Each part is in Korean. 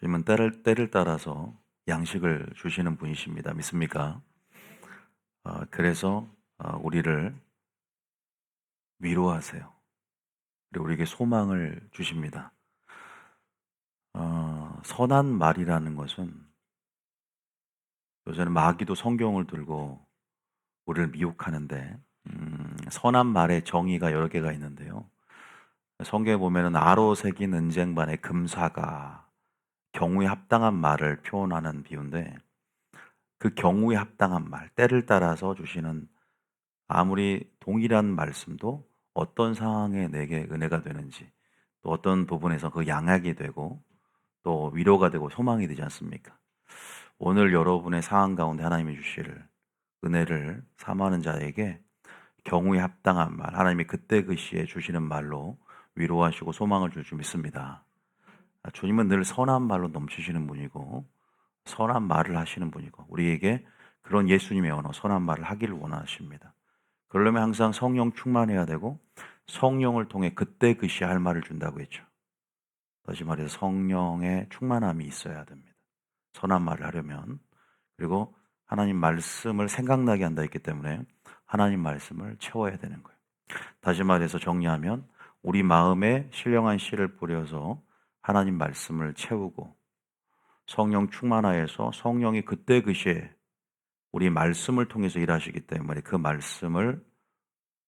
주님은 때를 따라서 양식을 주시는 분이십니다. 믿습니까? 그래서 우리를 위로하세요. 그리고 우리에게 소망을 주십니다. 선한 말이라는 것은 요새는 마귀도 성경을 들고 우리를 미혹하는데 선한 말의 정의가 여러 개가 있는데요. 성경에 보면은 아로 새긴 은쟁반의 금사가 경우에 합당한 말을 표현하는 비유인데 그 경우에 합당한 말, 때를 따라서 주시는 아무리 동일한 말씀도 어떤 상황에 내게 은혜가 되는지 또 어떤 부분에서 그 양약이 되고 또 위로가 되고 소망이 되지 않습니까? 오늘 여러분의 상황 가운데 하나님이 주실 은혜를 사모하는 자에게 경우에 합당한 말, 하나님이 그때 그 시에 주시는 말로 위로하시고 소망을 줄 줄 믿습니다. 주님은 늘 선한 말로 넘치시는 분이고 선한 말을 하시는 분이고 우리에게 그런 예수님의 언어, 선한 말을 하기를 원하십니다. 그러려면 항상 성령 충만해야 되고 성령을 통해 그때 그 시에 할 말을 준다고 했죠. 다시 말해서 성령의 충만함이 있어야 됩니다. 선한 말을 하려면. 그리고 하나님 말씀을 생각나게 한다 했기 때문에 하나님 말씀을 채워야 되는 거예요. 다시 말해서 정리하면 우리 마음에 신령한 씨를 뿌려서 하나님 말씀을 채우고 성령 충만하여서 성령이 그때 그 시에 우리 말씀을 통해서 일하시기 때문에 그 말씀을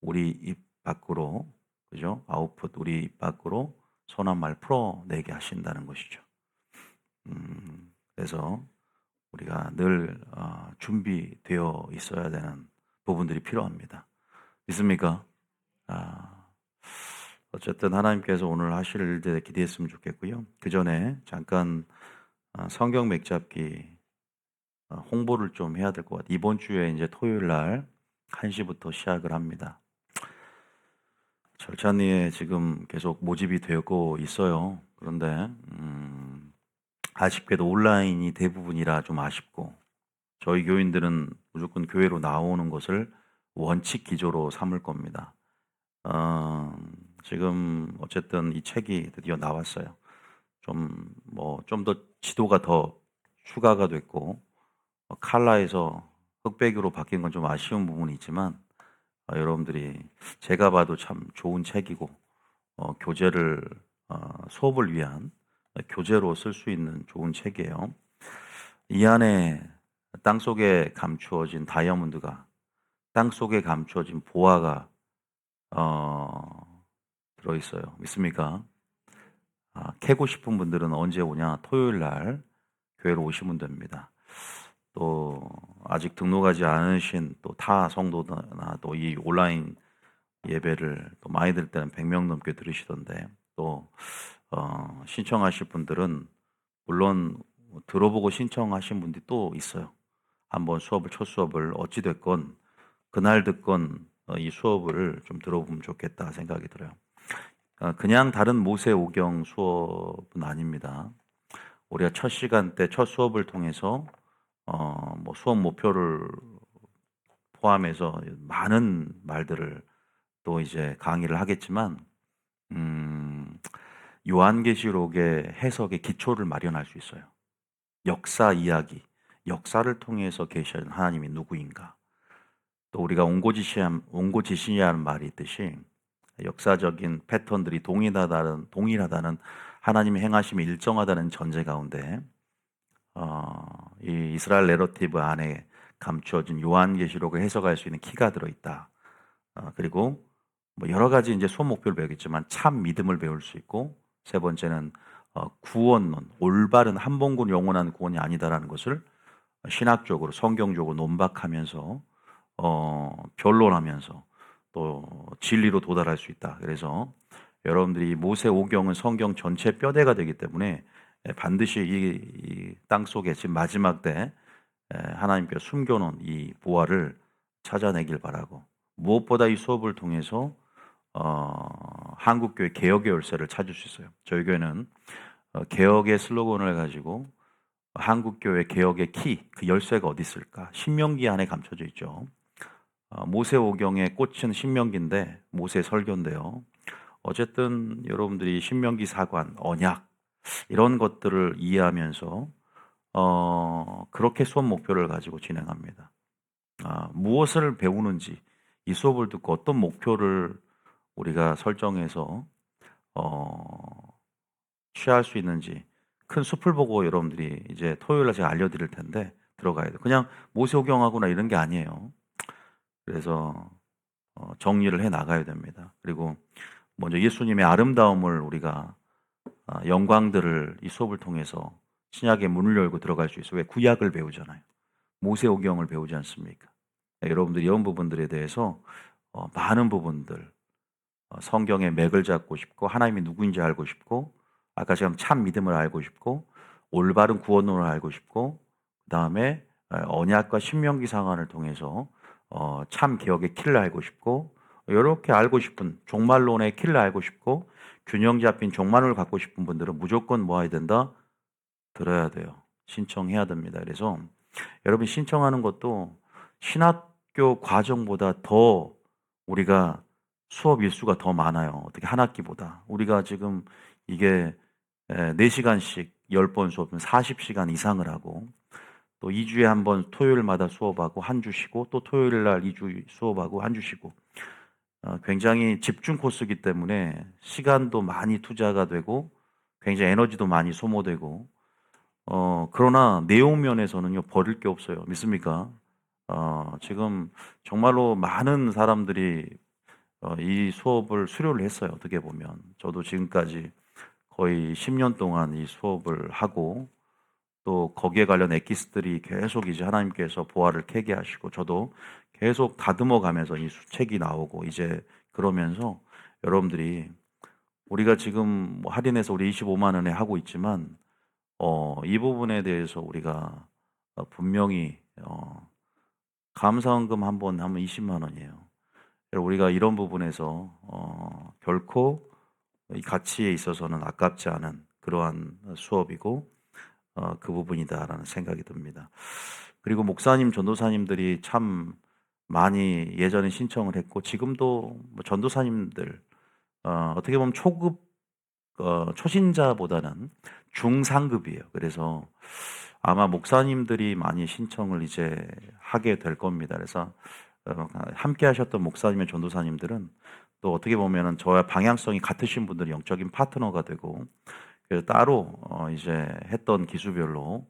우리 입 밖으로, 그죠? 아웃풋, 우리 입 밖으로 선한 말 풀어내게 하신다는 것이죠. 그래서 우리가 늘 준비되어 있어야 되는 부분들이 필요합니다. 믿습니까? 아, 어쨌든 하나님께서 오늘 하실 일들에 기대했으면 좋겠고요. 그 전에 잠깐 성경 맥잡기 홍보를 좀 해야 될 것 같아요. 이번 주에 이제 토요일 날 1시부터 시작을 합니다. 절찬리에 지금 계속 모집이 되고 있어요. 그런데 아쉽게도 온라인이 대부분이라 좀 아쉽고 저희 교인들은 무조건 교회로 나오는 것을 원칙 기조로 삼을 겁니다. 지금 어쨌든 이 책이 드디어 나왔어요. 좀 더 지도가 더 추가가 됐고 칼라에서 흑백으로 바뀐 건 좀 아쉬운 부분이 있지만 여러분들이 제가 봐도 참 좋은 책이고 교재를 수업을 위한 교재로 쓸 수 있는 좋은 책이에요. 이 안에 땅속에 감추어진 다이아몬드가 땅속에 감추어진 보화가 들어있어요. 믿습니까? 캐고 싶은 분들은 언제 오냐? 토요일 날 교회로 오시면 됩니다. 또 아직 등록하지 않으신 또 타 성도나 또 이 온라인 예배를 또 많이 들 때는 100명 넘게 들으시던데 또 신청하실 분들은 물론 들어보고 신청하신 분들이 또 있어요. 한번 첫 수업을 어찌 됐건 그날 듣건 이 수업을 좀 들어보면 좋겠다 생각이 들어요. 그냥 다른 모세 오경 수업은 아닙니다. 우리가 첫 시간 때 첫 수업을 통해서 뭐 수업 목표를 포함해서 많은 말들을 또 이제 강의를 하겠지만 음, 요한계시록의 해석의 기초를 마련할 수 있어요. 역사 이야기, 역사를 통해서 계시는 하나님이 누구인가? 또 우리가 온고지신이라는 말이 있듯이 역사적인 패턴들이 동일하다는 하나님의 행하심이 일정하다는 전제 가운데 이 이스라엘 내러티브 안에 감추어진 요한계시록을 해석할 수 있는 키가 들어있다. 그리고 뭐 여러 가지 이제 소목표를 배우겠지만 참 믿음을 배울 수 있고 세 번째는 구원론, 올바른 한 번군 영원한 구원이 아니다라는 것을 신학적으로 성경적으로 논박하면서 변론하면서 또 진리로 도달할 수 있다. 그래서 여러분들이 모세 오경은 성경 전체 뼈대가 되기 때문에 반드시 이 땅속에 지금 마지막 때 하나님께서 숨겨놓은 이 보화를 찾아내길 바라고 무엇보다 이 수업을 통해서 한국교회 개혁의 열쇠를 찾을 수 있어요. 저희 교회는 개혁의 슬로건을 가지고 한국교회 개혁의 키, 그 열쇠가 어디 있을까? 신명기 안에 감춰져 있죠. 모세오경의 꽃은 신명기인데 모세 설교인데요. 어쨌든 여러분들이 신명기 사관, 언약 이런 것들을 이해하면서 그렇게 수업 목표를 가지고 진행합니다. 무엇을 배우는지 이 수업을 듣고 어떤 목표를 우리가 설정해서 취할 수 있는지 큰 숲을 보고 여러분들이 이제 토요일 날 제가 알려드릴 텐데 들어가야 돼요. 그냥 모세오경하거나 이런 게 아니에요. 그래서 정리를 해 나가야 됩니다. 그리고 먼저 예수님의 아름다움을 우리가 영광들을 이 수업을 통해서 신약의 문을 열고 들어갈 수 있어요. 왜 구약을 배우잖아요. 모세오경을 배우지 않습니까? 네, 여러분들이 이런 부분들에 대해서 많은 부분들 성경의 맥을 잡고 싶고 하나님이 누구인지 알고 싶고 아까 제가 참 믿음을 알고 싶고 올바른 구원론을 알고 싶고 그다음에 언약과 신명기 상한을 통해서 참 개혁의 키를 알고 싶고 이렇게 알고 싶은 종말론의 키를 알고 싶고 균형 잡힌 종말론을 갖고 싶은 분들은 무조건 뭐 해야 된다? 들어야 돼요. 신청해야 됩니다. 그래서 여러분 신청하는 것도 신학교 과정보다 더 우리가 수업 일수가 더 많아요. 어떻게 한 학기보다. 우리가 지금 이게 4시간씩 10번 수업은 40시간 이상을 하고 또 2주에 한 번 토요일마다 수업하고 한 주 쉬고 또 토요일 날 2주 수업하고 한 주 쉬고 굉장히 집중 코스이기 때문에 시간도 많이 투자가 되고 굉장히 에너지도 많이 소모되고 그러나 내용 면에서는요 버릴 게 없어요. 믿습니까? 지금 정말로 많은 사람들이 이 수업을 수료를 했어요. 어떻게 보면 저도 지금까지 거의 10년 동안 이 수업을 하고 또 거기에 관련 엑기스들이 계속 이제 하나님께서 보화를 캐게 하시고 저도 계속 다듬어 가면서 이 책이 나오고 이제 그러면서 여러분들이 우리가 지금 뭐 할인해서 우리 25만 원에 하고 있지만 이 부분에 대해서 우리가 분명히 감사원금 한 번 하면 20만 원이에요. 우리가 이런 부분에서 결코 이 가치에 있어서는 아깝지 않은 그러한 수업이고 그 부분이다라는 생각이 듭니다. 그리고 목사님, 전도사님들이 참 많이 예전에 신청을 했고 지금도 뭐 전도사님들 어떻게 보면 초급 초신자보다는 중상급이에요. 그래서 아마 목사님들이 많이 신청을 이제 하게 될 겁니다. 그래서 함께 하셨던 목사님의 전도사님들은 또 어떻게 보면은 저와 방향성이 같으신 분들이 영적인 파트너가 되고 그래서 따로 이제 했던 기수별로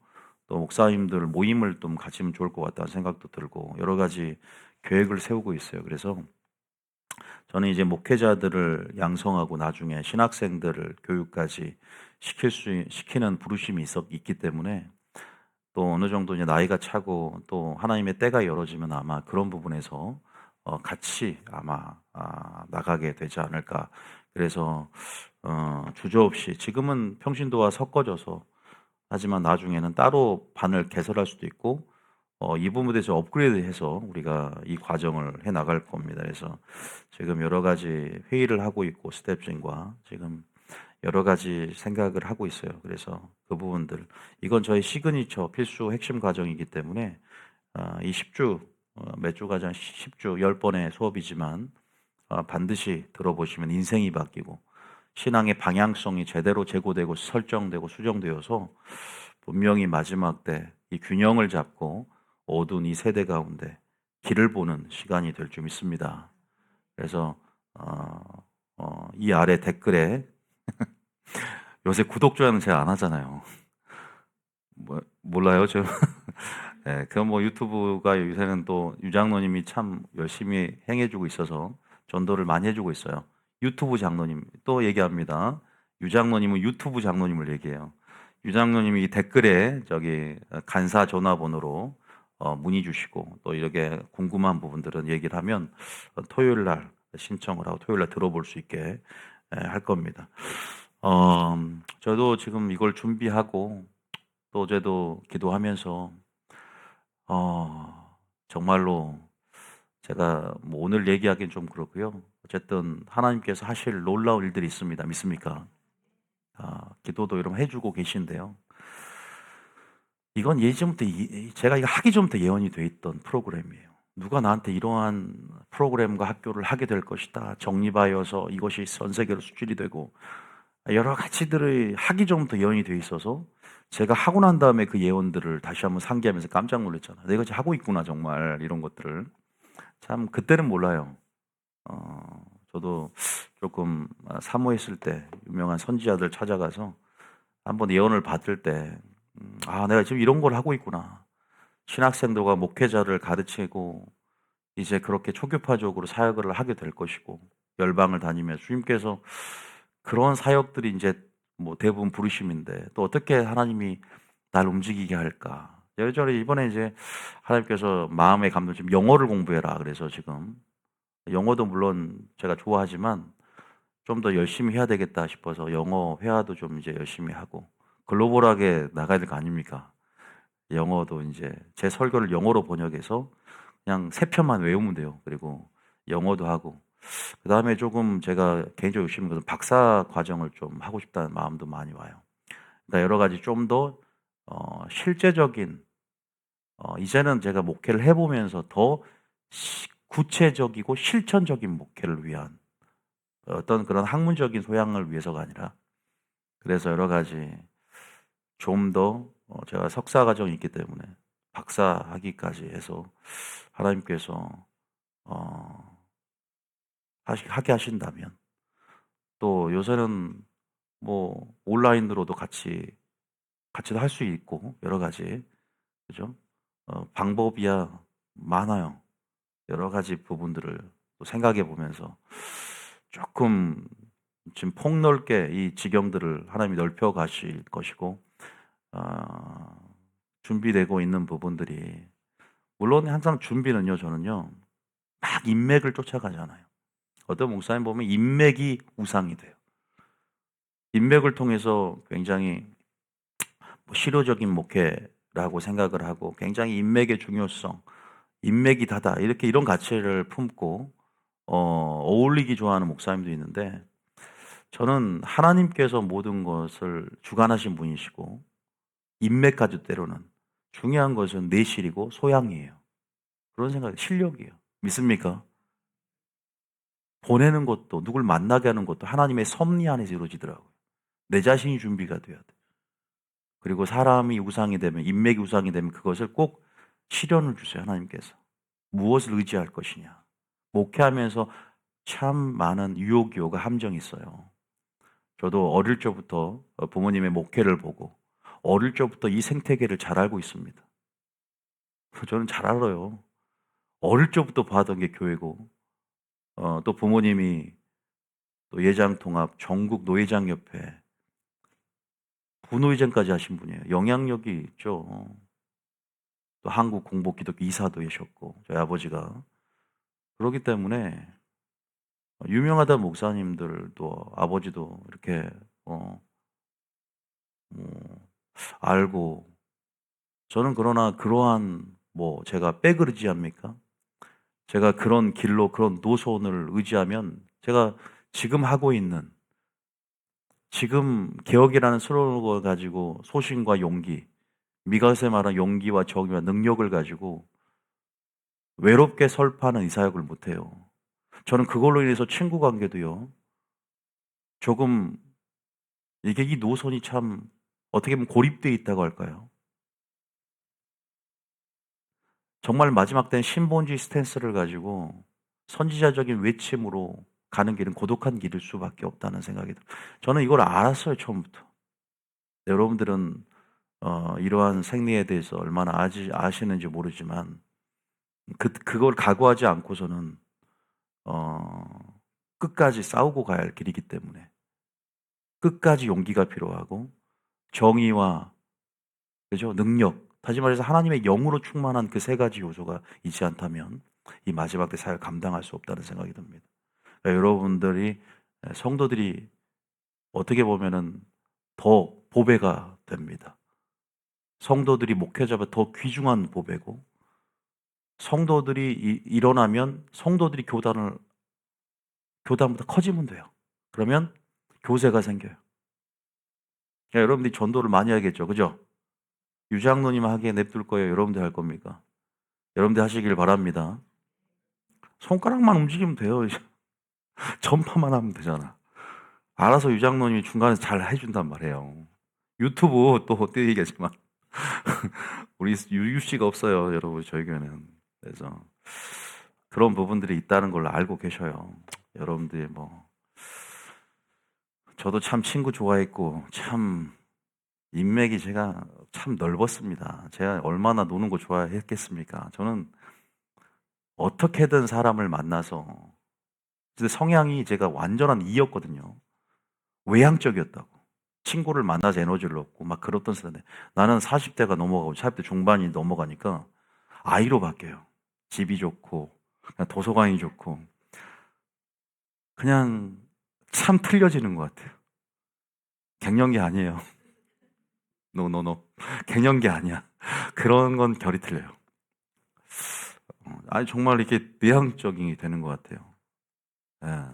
또 목사님들 모임을 좀 가지면 좋을 것 같다는 생각도 들고 여러 가지 계획을 세우고 있어요. 그래서 저는 이제 목회자들을 양성하고 나중에 신학생들을 교육까지 시키는 부르심이 있기 때문에 또 어느 정도 이제 나이가 차고 또 하나님의 때가 열어지면 아마 그런 부분에서 같이 아마 나가게 되지 않을까. 그래서 주저없이 지금은 평신도와 섞어져서 하지만 나중에는 따로 반을 개설할 수도 있고 이 부분에 대해서 업그레이드해서 우리가 이 과정을 해 나갈 겁니다. 그래서 지금 여러 가지 회의를 하고 있고 스태프진과 지금 여러 가지 생각을 하고 있어요. 그래서 그 부분들 이건 저희 시그니처 필수 핵심 과정이기 때문에 이 10주 몇 주 과정 10주 10번의 수업이지만 반드시 들어보시면 인생이 바뀌고 신앙의 방향성이 제대로 제고되고 설정되고 수정되어서 분명히 마지막 때 이 균형을 잡고 어두운 이 세대 가운데 길을 보는 시간이 될 줄 믿습니다. 그래서 이 아래 댓글에 요새 구독 좋아요는 제가 안 하잖아요. 몰라요, 저. 네, 그뭐 유튜브가 요새는 또 유장로님이 참 열심히 행해주고 있어서 전도를 많이 해주고 있어요. 유튜브 장로님 또 얘기합니다. 유장로님은 유튜브 장로님을 얘기해요. 유장로님이 이 댓글에 저기 간사 전화번호로 문의 주시고 또 이렇게 궁금한 부분들은 얘기를 하면 토요일 날 신청을 하고 토요일 날 들어볼 수 있게 할 겁니다. 저도 지금 이걸 준비하고 또 어제도 기도하면서 정말로 제가 뭐 오늘 얘기하기는 좀 그렇고요. 어쨌든 하나님께서 하실 놀라운 일들이 있습니다. 믿습니까? 기도도 여러분 해주고 계신데요. 이건 예전부터 제가 이거 하기 전부터 예언이 돼 있던 프로그램이에요. 누가 나한테 이러한 프로그램과 학교를 하게 될 것이다. 정리하여서 이것이 전 세계로 수출이 되고 여러 가지들의 하기 전부터 예언이 돼 있어서 제가 하고 난 다음에 그 예언들을 다시 한번 상기하면서 깜짝 놀랐잖아요. '내가 지금 하고 있구나 정말.' 이런 것들을. 참 그때는 몰라요. 저도 조금 사모했을 때 유명한 선지자들 찾아가서 한번 예언을 받을 때 '아 내가 지금 이런 걸 하고 있구나.' 신학생들과 목회자를 가르치고 이제 그렇게 초교파적으로 사역을 하게 될 것이고 열방을 다니며 주님께서 그런 사역들이 이제 뭐 대부분 부르심인데 또 어떻게 하나님이 날 움직이게 할까? 여전히 이번에 이제 하나님께서 마음의 감동 지금 영어를 공부해라 그래서 지금 영어도 물론 제가 좋아하지만 좀 더 열심히 해야 되겠다 싶어서 영어 회화도 좀 이제 열심히 하고 글로벌하게 나가야 될 거 아닙니까? 영어도 인제 제 설교를 영어로 번역해서 그냥 3 편만 외우면 돼요. 그리고 영어도 하고 그다음에 조금 제가 개인적으로 욕심인 것은 박사 과정을 좀 하고 싶다는 마음도 많이 와요. 그러니까 여러 가지 좀 더 실제적인 이제는 제가 목회를 해 보면서 더 구체적이고 실천적인 목회를 위한 어떤 그런 학문적인 소양을 위해서가 아니라 그래서 여러 가지 좀 더 제가 석사 과정이 있기 때문에 박사 학위까지 해서 하나님께서 어 하게 하신다면 또 요새는 뭐 온라인으로도 같이도 할 수 있고 여러 가지 그죠? 방법이야 많아요. 여러 가지 부분들을 또 생각해 보면서 조금 지금 폭넓게 이 지경들을 하나님이 넓혀 가실 것이고 아 준비되고 있는 부분들이 물론 항상 준비는요 저는요 막 인맥을 쫓아가잖아요. 어떤 목사님 보면 인맥이 우상이 돼요. 인맥을 통해서 굉장히 뭐 실효적인 목회라고 생각을 하고 굉장히 인맥의 중요성, 인맥이 다다 이렇게 이런 가치를 품고 어울리기 좋아하는 목사님도 있는데 저는 하나님께서 모든 것을 주관하신 분이시고 인맥까지 때로는 중요한 것은 내실이고 소양이에요. 그런 생각이 실력이에요. 믿습니까? 보내는 것도 누굴 만나게 하는 것도 하나님의 섭리 안에서 이루어지더라고요. 내 자신이 준비가 돼야 돼. 그리고 사람이 우상이 되면 인맥이 우상이 되면 그것을 꼭 시련을 주세요 하나님께서. 무엇을 의지할 것이냐. 목회하면서 참 많은 유혹 함정이 있어요. 저도 어릴 적부터 부모님의 목회를 보고 어릴 적부터 이 생태계를 잘 알고 있습니다. 저는 잘 알아요. 어릴 적부터 봐던 게 교회고 또 부모님이 또 예장통합 전국 노회장협회 부노회장까지 하신 분이에요. 영향력이 있죠. 또 한국 공복 기독교 이사도 계셨고 저희 아버지가 그러기 때문에 유명하다는 목사님들도 아버지도 이렇게 뭐 알고 저는 그러나 그러한 뭐 제가 빼그러지 합니까? 제가 그런 길로 그런 노선을 의지하면 제가 지금 하고 있는 지금 개혁이라는 슬로건을 가지고 소신과 용기 미가세 말한 용기와 정의와 능력을 가지고 외롭게 설파하는 이 사역을 못해요. 저는 그걸로 인해서 친구 관계도요. 조금 이게 이 노선이 참 어떻게 보면 고립되어 있다고 할까요? 정말 마지막 때는 신본주의 스탠스를 가지고 선지자적인 외침으로 가는 길은 고독한 길일 수밖에 없다는 생각이 들어요. 저는 이걸 알았어요, 처음부터. 여러분들은 이러한 생리에 대해서 얼마나 아시는지 모르지만 그걸 각오하지 않고서는 어 끝까지 싸우고 가야 할 길이기 때문에 끝까지 용기가 필요하고 정의와 그죠? 능력, 다시 말해서 하나님의 영으로 충만한 그 세 가지 요소가 있지 않다면 이 마지막 때 사역을 감당할 수 없다는 생각이 듭니다. 그러니까 여러분들이 성도들이 어떻게 보면은 더 보배가 됩니다. 성도들이 목회자보다 더 귀중한 보배고 성도들이 일어나면 성도들이 교단보다 커지면 돼요. 그러면 교세가 생겨요. 그러니까 여러분들이 전도를 많이 하겠죠. 그죠? 유장로님 하기에 냅둘 거예요? 여러분들 할 겁니까? 여러분들 하시길 바랍니다. 손가락만 움직이면 돼요. 전파만 하면 되잖아. 알아서 유장로님이 중간에서 잘 해준단 말이에요. 유튜브 또 얘기하지만 우리 유씨가 없어요, 여러분 저희 교회는. 그래서 그런 부분들이 있다는 걸 알고 계셔요. 여러분들이 뭐 저도 참 친구 좋아했고 참 인맥이 제가 참 넓었습니다. 제가 얼마나 노는 거 좋아했겠습니까? 저는 어떻게든 사람을 만나서 근데 성향이 제가 완전한 이였거든요. 외향적이었다고. 친구를 만나서 에너지를 얻고 막 그렇던 세대. 나는 40대가 넘어가고 40대 중반이 넘어가니까 아이로 바뀌어요. 집이 좋고 그냥 도서관이 좋고 그냥 참 틀려지는 것 같아요. 갱년기 아니에요. 노노노. 갱년기 아니야. 그런 건 결이 틀려요. 아니 정말 이렇게 내향적이 되는 것 같아요. 예.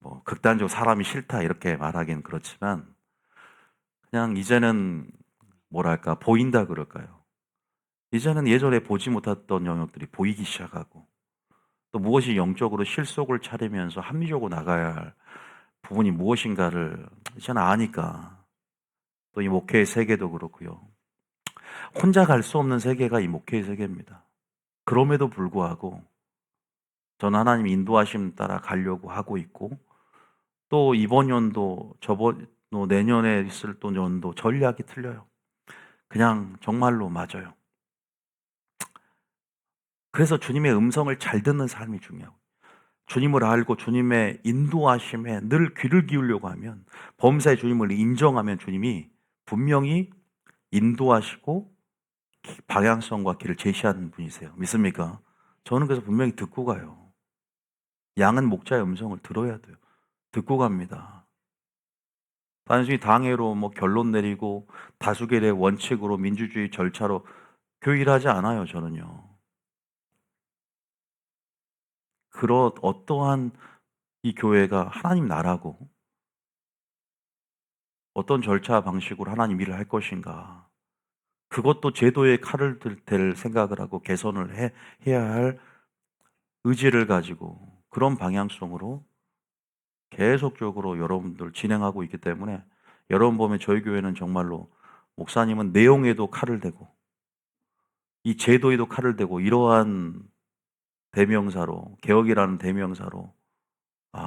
뭐 극단적으로 사람이 싫다 이렇게 말하기는 그렇지만 그냥 이제는 뭐랄까 보인다 그럴까요? 이제는 예전에 보지 못했던 영역들이 보이기 시작하고 또 무엇이 영적으로 실속을 차리면서 합리적으로 나가야 할 부분이 무엇인가를 이제는 아니까 또 이 목회의 세계도 그렇고요. 혼자 갈 수 없는 세계가 이 목회의 세계입니다. 그럼에도 불구하고 저는 하나님 인도하심 따라 가려고 하고 있고 또 이번 연도 저번 내년에 있을 또 연도 전략이 틀려요. 그냥 정말로 맞아요. 그래서 주님의 음성을 잘 듣는 삶이 중요하고 주님을 알고 주님의 인도하심에 늘 귀를 기울려고 하면 범사의 주님을 인정하면 주님이 분명히 인도하시고 방향성과 길을 제시하는 분이세요. 믿습니까? 저는 그래서 분명히 듣고 가요. 양은 목자의 음성을 들어야 돼요. 듣고 갑니다. 단순히 당회로 뭐 결론 내리고 다수결의 원칙으로 민주주의 절차로 교일하지 않아요, 저는요. 그런 어떠한 이 교회가 하나님 나라고 어떤 절차 방식으로 하나님 일을 할 것인가. 그것도 제도의 칼을 댈 생각을 하고 개선을 해야 할 의지를 가지고 그런 방향성으로 계속적으로 여러분들 진행하고 있기 때문에 여러분 보면 저희 교회는 정말로 목사님은 내용에도 칼을 대고 이 제도에도 칼을 대고 이러한 대명사로 개혁이라는 대명사로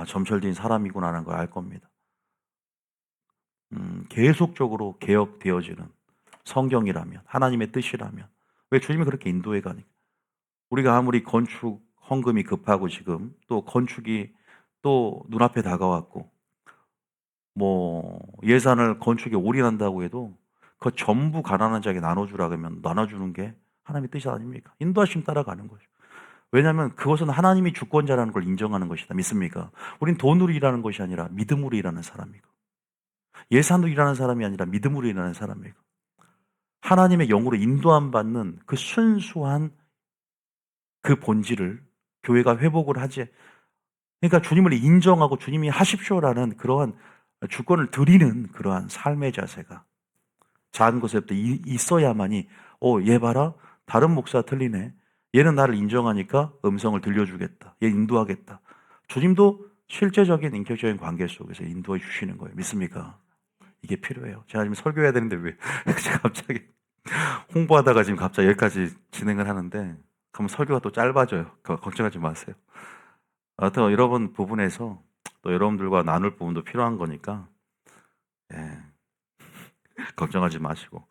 점철된 사람이구나라는 걸 알 겁니다. 계속적으로 개혁되어지는 성경이라면 하나님의 뜻이라면 왜 주님이 그렇게 인도해 가니까 우리가 아무리 건축 헌금이 급하고 지금 또 건축이 또 눈앞에 다가왔고 뭐 예산을 건축에 올인한다고 해도 그 전부 가난한 자에게 나눠주라 그러면 나눠주는 게 하나님의 뜻이 아닙니까? 인도하심 따라가는 거죠. 왜냐하면 그것은 하나님이 주권자라는 걸 인정하는 것이다. 믿습니까? 우린 돈으로 일하는 것이 아니라 믿음으로 일하는 사람이고 예산으로 일하는 사람이 아니라 믿음으로 일하는 사람이고 하나님의 영으로 인도함 받는 그 순수한 그 본질을 교회가 회복을 하지. 그러니까 주님을 인정하고 주님이 하십시오라는 그러한 주권을 드리는 그러한 삶의 자세가 작은 것에부터 있어야만이 얘 봐라 다른 목사 틀리네. 얘는 나를 인정하니까 음성을 들려주겠다. 얘 인도하겠다. 주님도 실제적인 인격적인 관계 속에서 인도해 주시는 거예요. 믿습니까? 이게 필요해요. 제가 지금 설교해야 되는데 왜 제가 갑자기 홍보하다가 지금 갑자기 여기까지 진행을 하는데 그럼 설교가 또 짧아져요. 걱정하지 마세요. 하여튼 여러분 부분에서 또 여러분들과 나눌 부분도 필요한 거니까 예, 걱정하지 마시고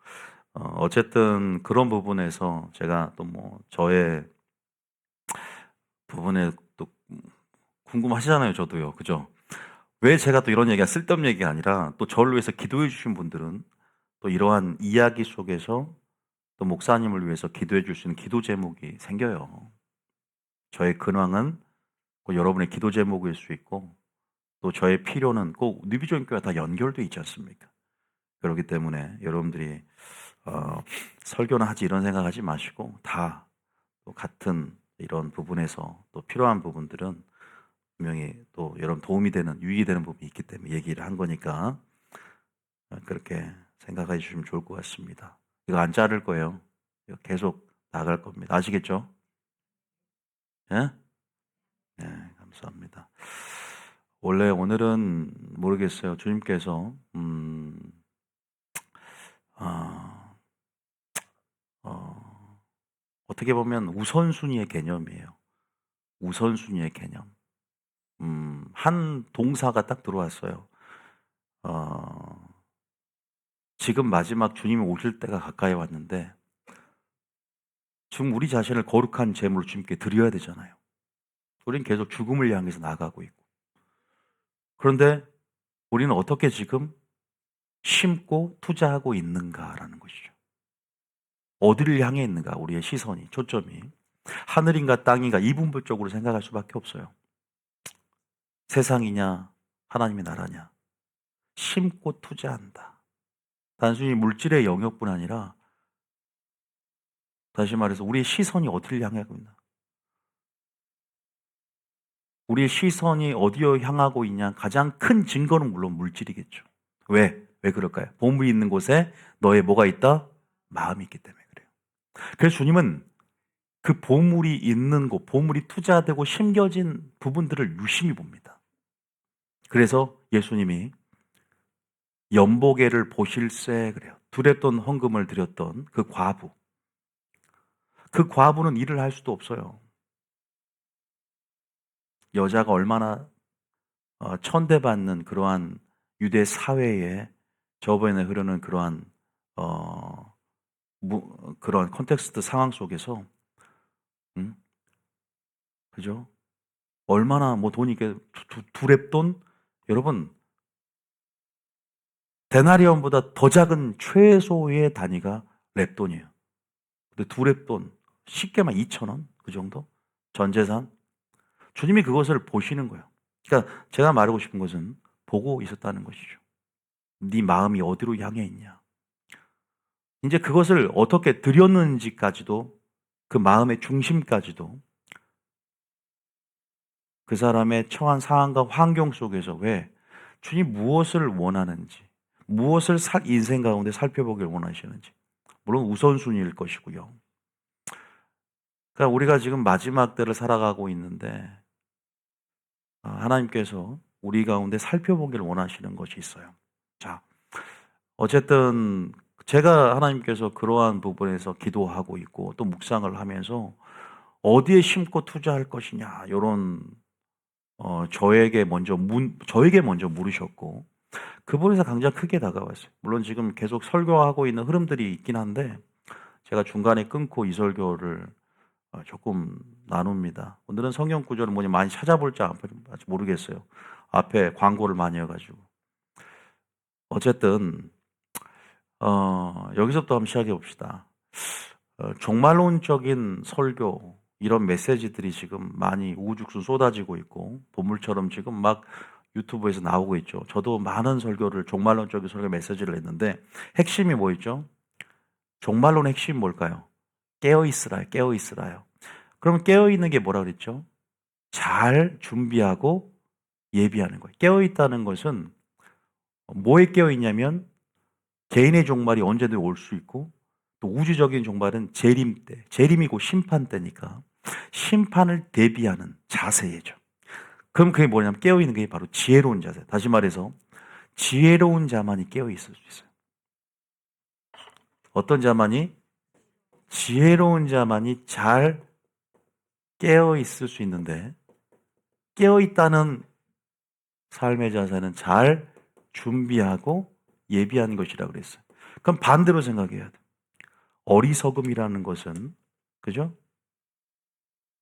어쨌든 그런 부분에서 제가 또 뭐 저의 부분에 또 궁금하시잖아요. 저도요. 그죠? 왜 제가 또 이런 얘기가 쓸데없는 얘기가 아니라 또 저를 위해서 기도해 주신 분들은 또 이러한 이야기 속에서 또 목사님을 위해서 기도해 줄 수 있는 기도 제목이 생겨요. 저의 근황은 꼭 여러분의 기도 제목일 수 있고 또 저의 필요는 꼭 뉴비전 교회와 다 연결돼 있지 않습니까? 그렇기 때문에 여러분들이 설교나 하지 이런 생각하지 마시고 다 또 같은 이런 부분에서 또 필요한 부분들은 분명히 또 여러분 도움이 되는 유익이 되는 부분이 있기 때문에 얘기를 한 거니까 그렇게 생각해 주시면 좋을 것 같습니다. 이거 안 자를 거예요. 이거 계속 나갈 겁니다. 아시겠죠? 예? 네, 감사합니다. 원래 오늘은 모르겠어요. 주님께서 아, 어떻게 보면 우선순위의 개념이에요. 우선순위의 개념. 한 동사가 딱 들어왔어요. 어, 지금 마지막 주님이 오실 때가 가까이 왔는데 지금 우리 자신을 거룩한 제물로 주님께 드려야 되잖아요. 우리는 계속 죽음을 향해서 나가고 있고. 그런데 우리는 어떻게 지금 심고 투자하고 있는가라는 것이죠. 어디를 향해 있는가, 우리의 시선이, 초점이. 하늘인가 땅인가 이분법적으로 생각할 수밖에 없어요. 세상이냐 하나님의 나라냐. 심고 투자한다. 단순히 물질의 영역뿐 아니라 다시 말해서 우리의 시선이 어디를 향하고 있나. 우리의 시선이 어디로 향하고 있냐 가장 큰 증거는 물론 물질이겠죠. 왜? 왜 그럴까요? 보물이 있는 곳에 너의 뭐가 있다? 마음이 있기 때문에 그래요. 그래서 주님은 그 보물이 있는 곳, 보물이 투자되고 심겨진 부분들을 유심히 봅니다. 그래서 예수님이 연보게를 보실세 그래요. 두렵던 헌금을 드렸던 그 과부. 그 과부는 일을 할 수도 없어요. 여자가 얼마나 천대받는 그러한 유대 사회에 저번에 흐르는 그러한 그런 컨텍스트 상황 속에서 음? 그죠? 얼마나 뭐 돈이 이게 두렙돈 여러분 데나리온보다 더 작은 최소의 단위가 렙돈이에요. 근데 두 렙돈 쉽게 만 2,000원 그 정도 전 재산 주님이 그것을 보시는 거예요. 그러니까 제가 말하고 싶은 것은 보고 있었다는 것이죠. 네 마음이 어디로 향해 있냐. 이제 그것을 어떻게 드렸는지까지도 그 마음의 중심까지도 그 사람의 처한 상황과 환경 속에서 왜 주님 무엇을 원하는지 무엇을 인생 가운데 살펴보길 원하시는지 물론 우선순위일 것이고요. 그러니까 우리가 지금 마지막 때를 살아가고 있는데 하나님께서 우리 가운데 살펴보길 원하시는 것이 있어요. 자, 어쨌든 제가 하나님께서 그러한 부분에서 기도하고 있고 또 묵상을 하면서 어디에 심고 투자할 것이냐 이런 저에게 먼저 물으셨고 그 부분에서 강장 크게 다가왔어요. 물론 지금 계속 설교하고 있는 흐름들이 있긴 한데 제가 중간에 끊고 이 설교를 조금 나눕니다. 오늘은 성경 구절을 뭐니 많이 찾아볼지 아직 모르겠어요. 앞에 광고를 많이 해가지고 어쨌든 여기서부터 한번 시작해 봅시다. 종말론적인 설교 이런 메시지들이 지금 많이 우후죽순 쏟아지고 있고 보물처럼 지금 막 유튜브에서 나오고 있죠. 저도 많은 설교를 종말론적인 설교 메시지를 했는데 핵심이 뭐였죠? 종말론의 핵심이 뭘까요? 깨어있으라요. 깨어있으라요. 그럼 깨어있는 게 뭐라 그랬죠? 잘 준비하고 예비하는 거예요. 깨어있다는 것은 뭐에 깨어있냐면 개인의 종말이 언제든 올 수 있고 또 우주적인 종말은 재림 때, 재림이고 심판 때니까 심판을 대비하는 자세죠. 그럼 그게 뭐냐면 깨어있는 게 바로 지혜로운 자세. 다시 말해서 지혜로운 자만이 깨어있을 수 있어요. 어떤 자만이? 지혜로운 자만이 잘 깨어있을 수 있는데 깨어있다는 삶의 자세는 잘 준비하고 예비하는 것이라고 그랬어요. 그럼 반대로 생각해야 돼. 어리석음이라는 것은 그죠?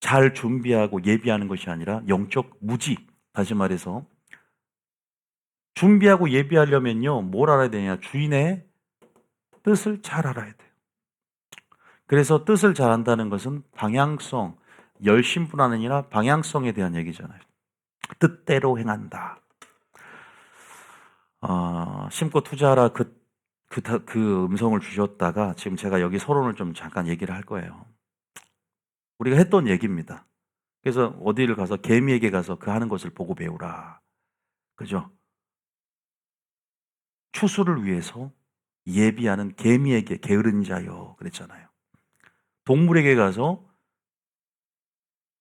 잘 준비하고 예비하는 것이 아니라 영적 무지. 다시 말해서 준비하고 예비하려면요. 뭘 알아야 되냐? 주인의 뜻을 잘 알아야 돼요. 그래서 뜻을 잘 안다는 것은 방향성, 열심뿐 아니라 방향성에 대한 얘기잖아요. 뜻대로 행한다. 심고 투자하라 그 음성을 주셨다가 지금 제가 여기 서론을 좀 잠깐 얘기를 할 거예요. 우리가 했던 얘기입니다. 그래서 어디를 가서 개미에게 가서 그 하는 것을 보고 배우라. 그죠? 추수를 위해서 예비하는 개미에게 게으른 자여 그랬잖아요. 동물에게 가서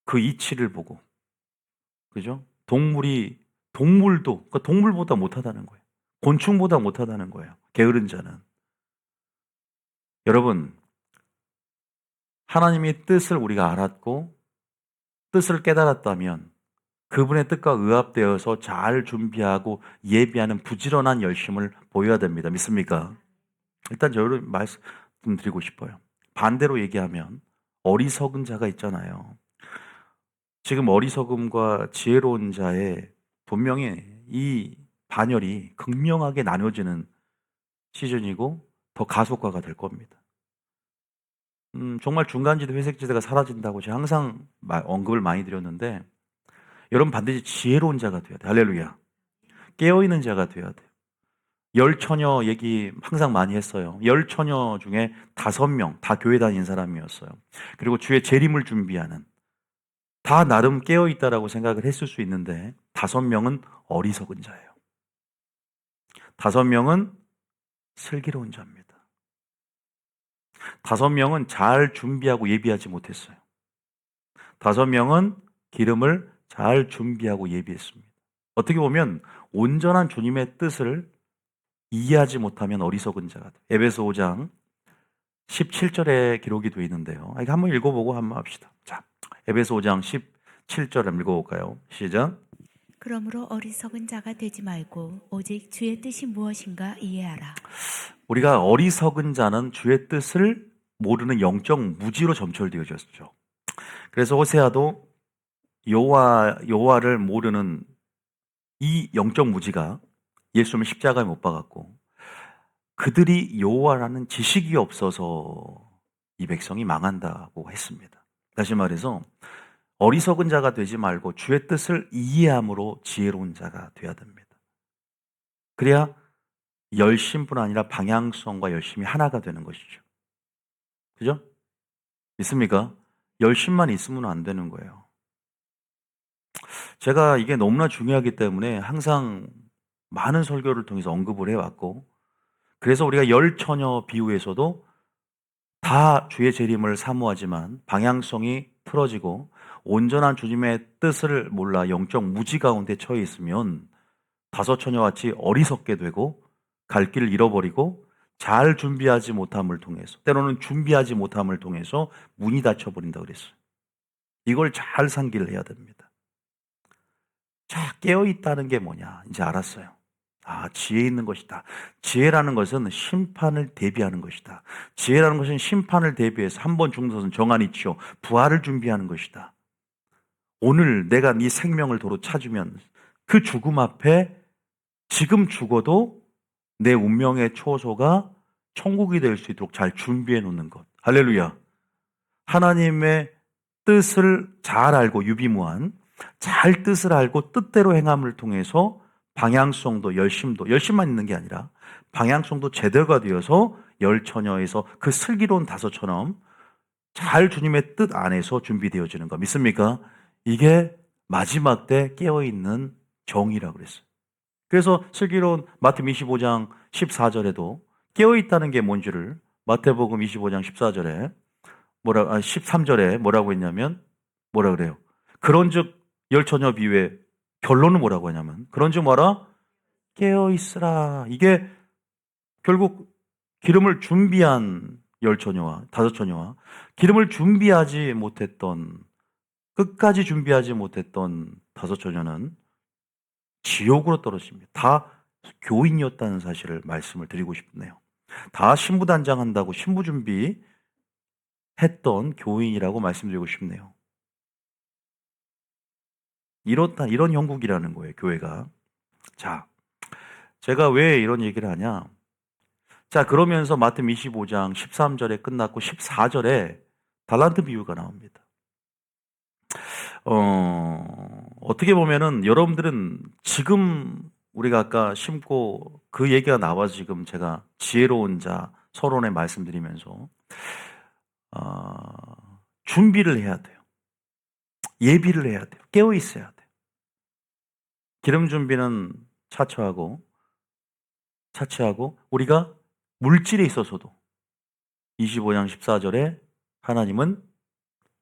그 이치를 보고 그죠? 동물이 동물도, 그러니까 동물보다 못하다는 거예요. 곤충보다 못하다는 거예요. 게으른 자는. 여러분, 하나님의 뜻을 우리가 알았고 뜻을 깨달았다면 그분의 뜻과 의합되어서 잘 준비하고 예비하는 부지런한 열심을 보여야 됩니다. 믿습니까? 일단 저를 말씀드리고 싶어요. 반대로 얘기하면 어리석은 자가 있잖아요. 지금 어리석음과 지혜로운 자의 분명히 이 반열이 극명하게 나눠지는 시즌이고 더 가속화가 될 겁니다. 정말 중간지대, 회색지대가 사라진다고 제가 항상 언급을 많이 드렸는데 여러분 반드시 지혜로운 자가 돼야 돼요. 할렐루야. 깨어있는 자가 돼야 돼요. 열 처녀 얘기 항상 많이 했어요. 열 처녀 중에 5명 다 교회 다닌 사람이었어요. 그리고 주의 재림을 준비하는 다 나름 깨어있다라고 생각을 했을 수 있는데 5명은 어리석은 자예요. 5명은 슬기로운 자입니다. 5명은 잘 준비하고 예비하지 못했어요. 5명은 기름을 잘 준비하고 예비했습니다. 어떻게 보면 온전한 주님의 뜻을 이해하지 못하면 어리석은 자가 돼요. 에베소 5장 17절에 기록이 되어 있는데요. 이거 한번 읽어보고 한번 합시다. 자, 에베소 5장 17절 한번 읽어볼까요? 시작. 그러므로 어리석은 자가 되지 말고 오직 주의 뜻이 무엇인가 이해하라. 우리가 어리석은 자는 주의 뜻을 모르는 영적 무지로 점철되어졌죠. 그래서 호세아도 여호와를 모르는 이 영적 무지가 예수님을 십자가에 못 박았고 그들이 여호와라는 지식이 없어서 이 백성이 망한다고 했습니다. 다시 말해서 어리석은 자가 되지 말고 주의 뜻을 이해함으로 지혜로운 자가 되어야 됩니다. 그래야 열심뿐 아니라 방향성과 열심이 하나가 되는 것이죠. 그죠? 믿습니까? 열심만 있으면 안 되는 거예요. 제가 이게 너무나 중요하기 때문에 항상 많은 설교를 통해서 언급을 해왔고 그래서 우리가 열 처녀 비유에서도 다 주의 재림을 사모하지만 방향성이 틀어지고 온전한 주님의 뜻을 몰라 영적 무지 가운데 처해 있으면 5 처녀같이 어리석게 되고 갈 길을 잃어버리고 잘 준비하지 못함을 통해서 때로는 준비하지 못함을 통해서 문이 닫혀버린다 그랬어요. 이걸 잘 상기를 해야 됩니다. 자, 깨어있다는 게 뭐냐 이제 알았어요. 아, 지혜 있는 것이다. 지혜라는 것은 심판을 대비하는 것이다. 지혜라는 것은 심판을 대비해서 한 번 죽는 것은 정한이치요 부활을 준비하는 것이다. 오늘 내가 네 생명을 도로 찾으면 그 죽음 앞에 지금 죽어도 내 운명의 초소가 천국이 될 수 있도록 잘 준비해 놓는 것. 할렐루야. 하나님의 뜻을 잘 알고 유비무한 잘 뜻을 알고 뜻대로 행함을 통해서 방향성도 열심만 있는 게 아니라 방향성도 제대로가 되어서 열 처녀에서 그 슬기로운 5처럼 잘 주님의 뜻 안에서 준비되어지는 거 믿습니까? 이게 마지막 때 깨어있는 정의라고 그랬어요. 그래서 슬기로운 마태복음 25장 14절에도 깨어있다는 게 뭔지를 마태복음 25장 14절에 13절에 뭐라고 했냐면 뭐라 그래요? 그런즉 열 처녀 비유의 결론은 뭐라고 하냐면 그런즉 뭐라? 깨어있으라. 이게 결국 기름을 준비한 열 처녀와 5 처녀와 기름을 준비하지 못했던 끝까지 준비하지 못했던 5 처녀는 지옥으로 떨어집니다. 다 교인이었다는 사실을 말씀을 드리고 싶네요. 다 신부단장한다고 신부 준비했던 교인이라고 말씀드리고 싶네요. 이런 형국이라는 거예요, 교회가. 자, 제가 왜 이런 얘기를 하냐? 자, 그러면서 마태복음 25장 13절에 끝났고 14절에 달란트 비유가 나옵니다. 어떻게 보면은 여러분들은 지금 우리가 아까 심고 그 얘기가 나와서 지금 제가 지혜로운 자 서론에 말씀드리면서 준비를 해야 돼요. 예비를 해야 돼요. 깨어 있어야 돼요. 기름 준비는 차치하고 우리가 물질에 있어서도 25장 14절에 하나님은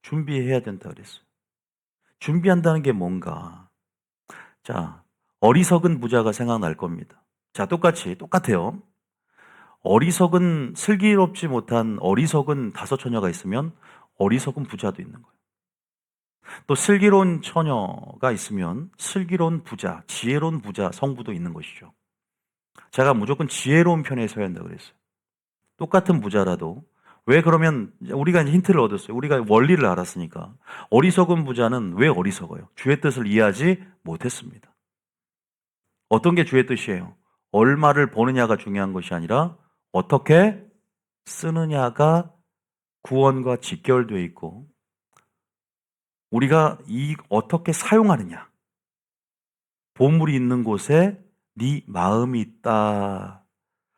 준비해야 된다 그랬어요. 준비한다는 게 뭔가? 자, 어리석은 부자가 생각날 겁니다. 자, 똑같아요. 어리석은, 슬기롭지 못한 어리석은 다섯 처녀가 있으면 어리석은 부자도 있는 거예요. 또 슬기로운 처녀가 있으면 슬기로운 부자, 지혜로운 부자, 성부도 있는 것이죠. 제가 무조건 지혜로운 편에 서야 한다고 그랬어요. 똑같은 부자라도. 왜 그러면 우리가 이제 힌트를 얻었어요. 우리가 원리를 알았으니까. 어리석은 부자는 왜 어리석어요? 주의 뜻을 이해하지 못했습니다. 어떤 게 주의 뜻이에요? 얼마를 버느냐가 중요한 것이 아니라 어떻게 쓰느냐가 구원과 직결되어 있고 우리가 어떻게 사용하느냐. 보물이 있는 곳에 네 마음이 있다.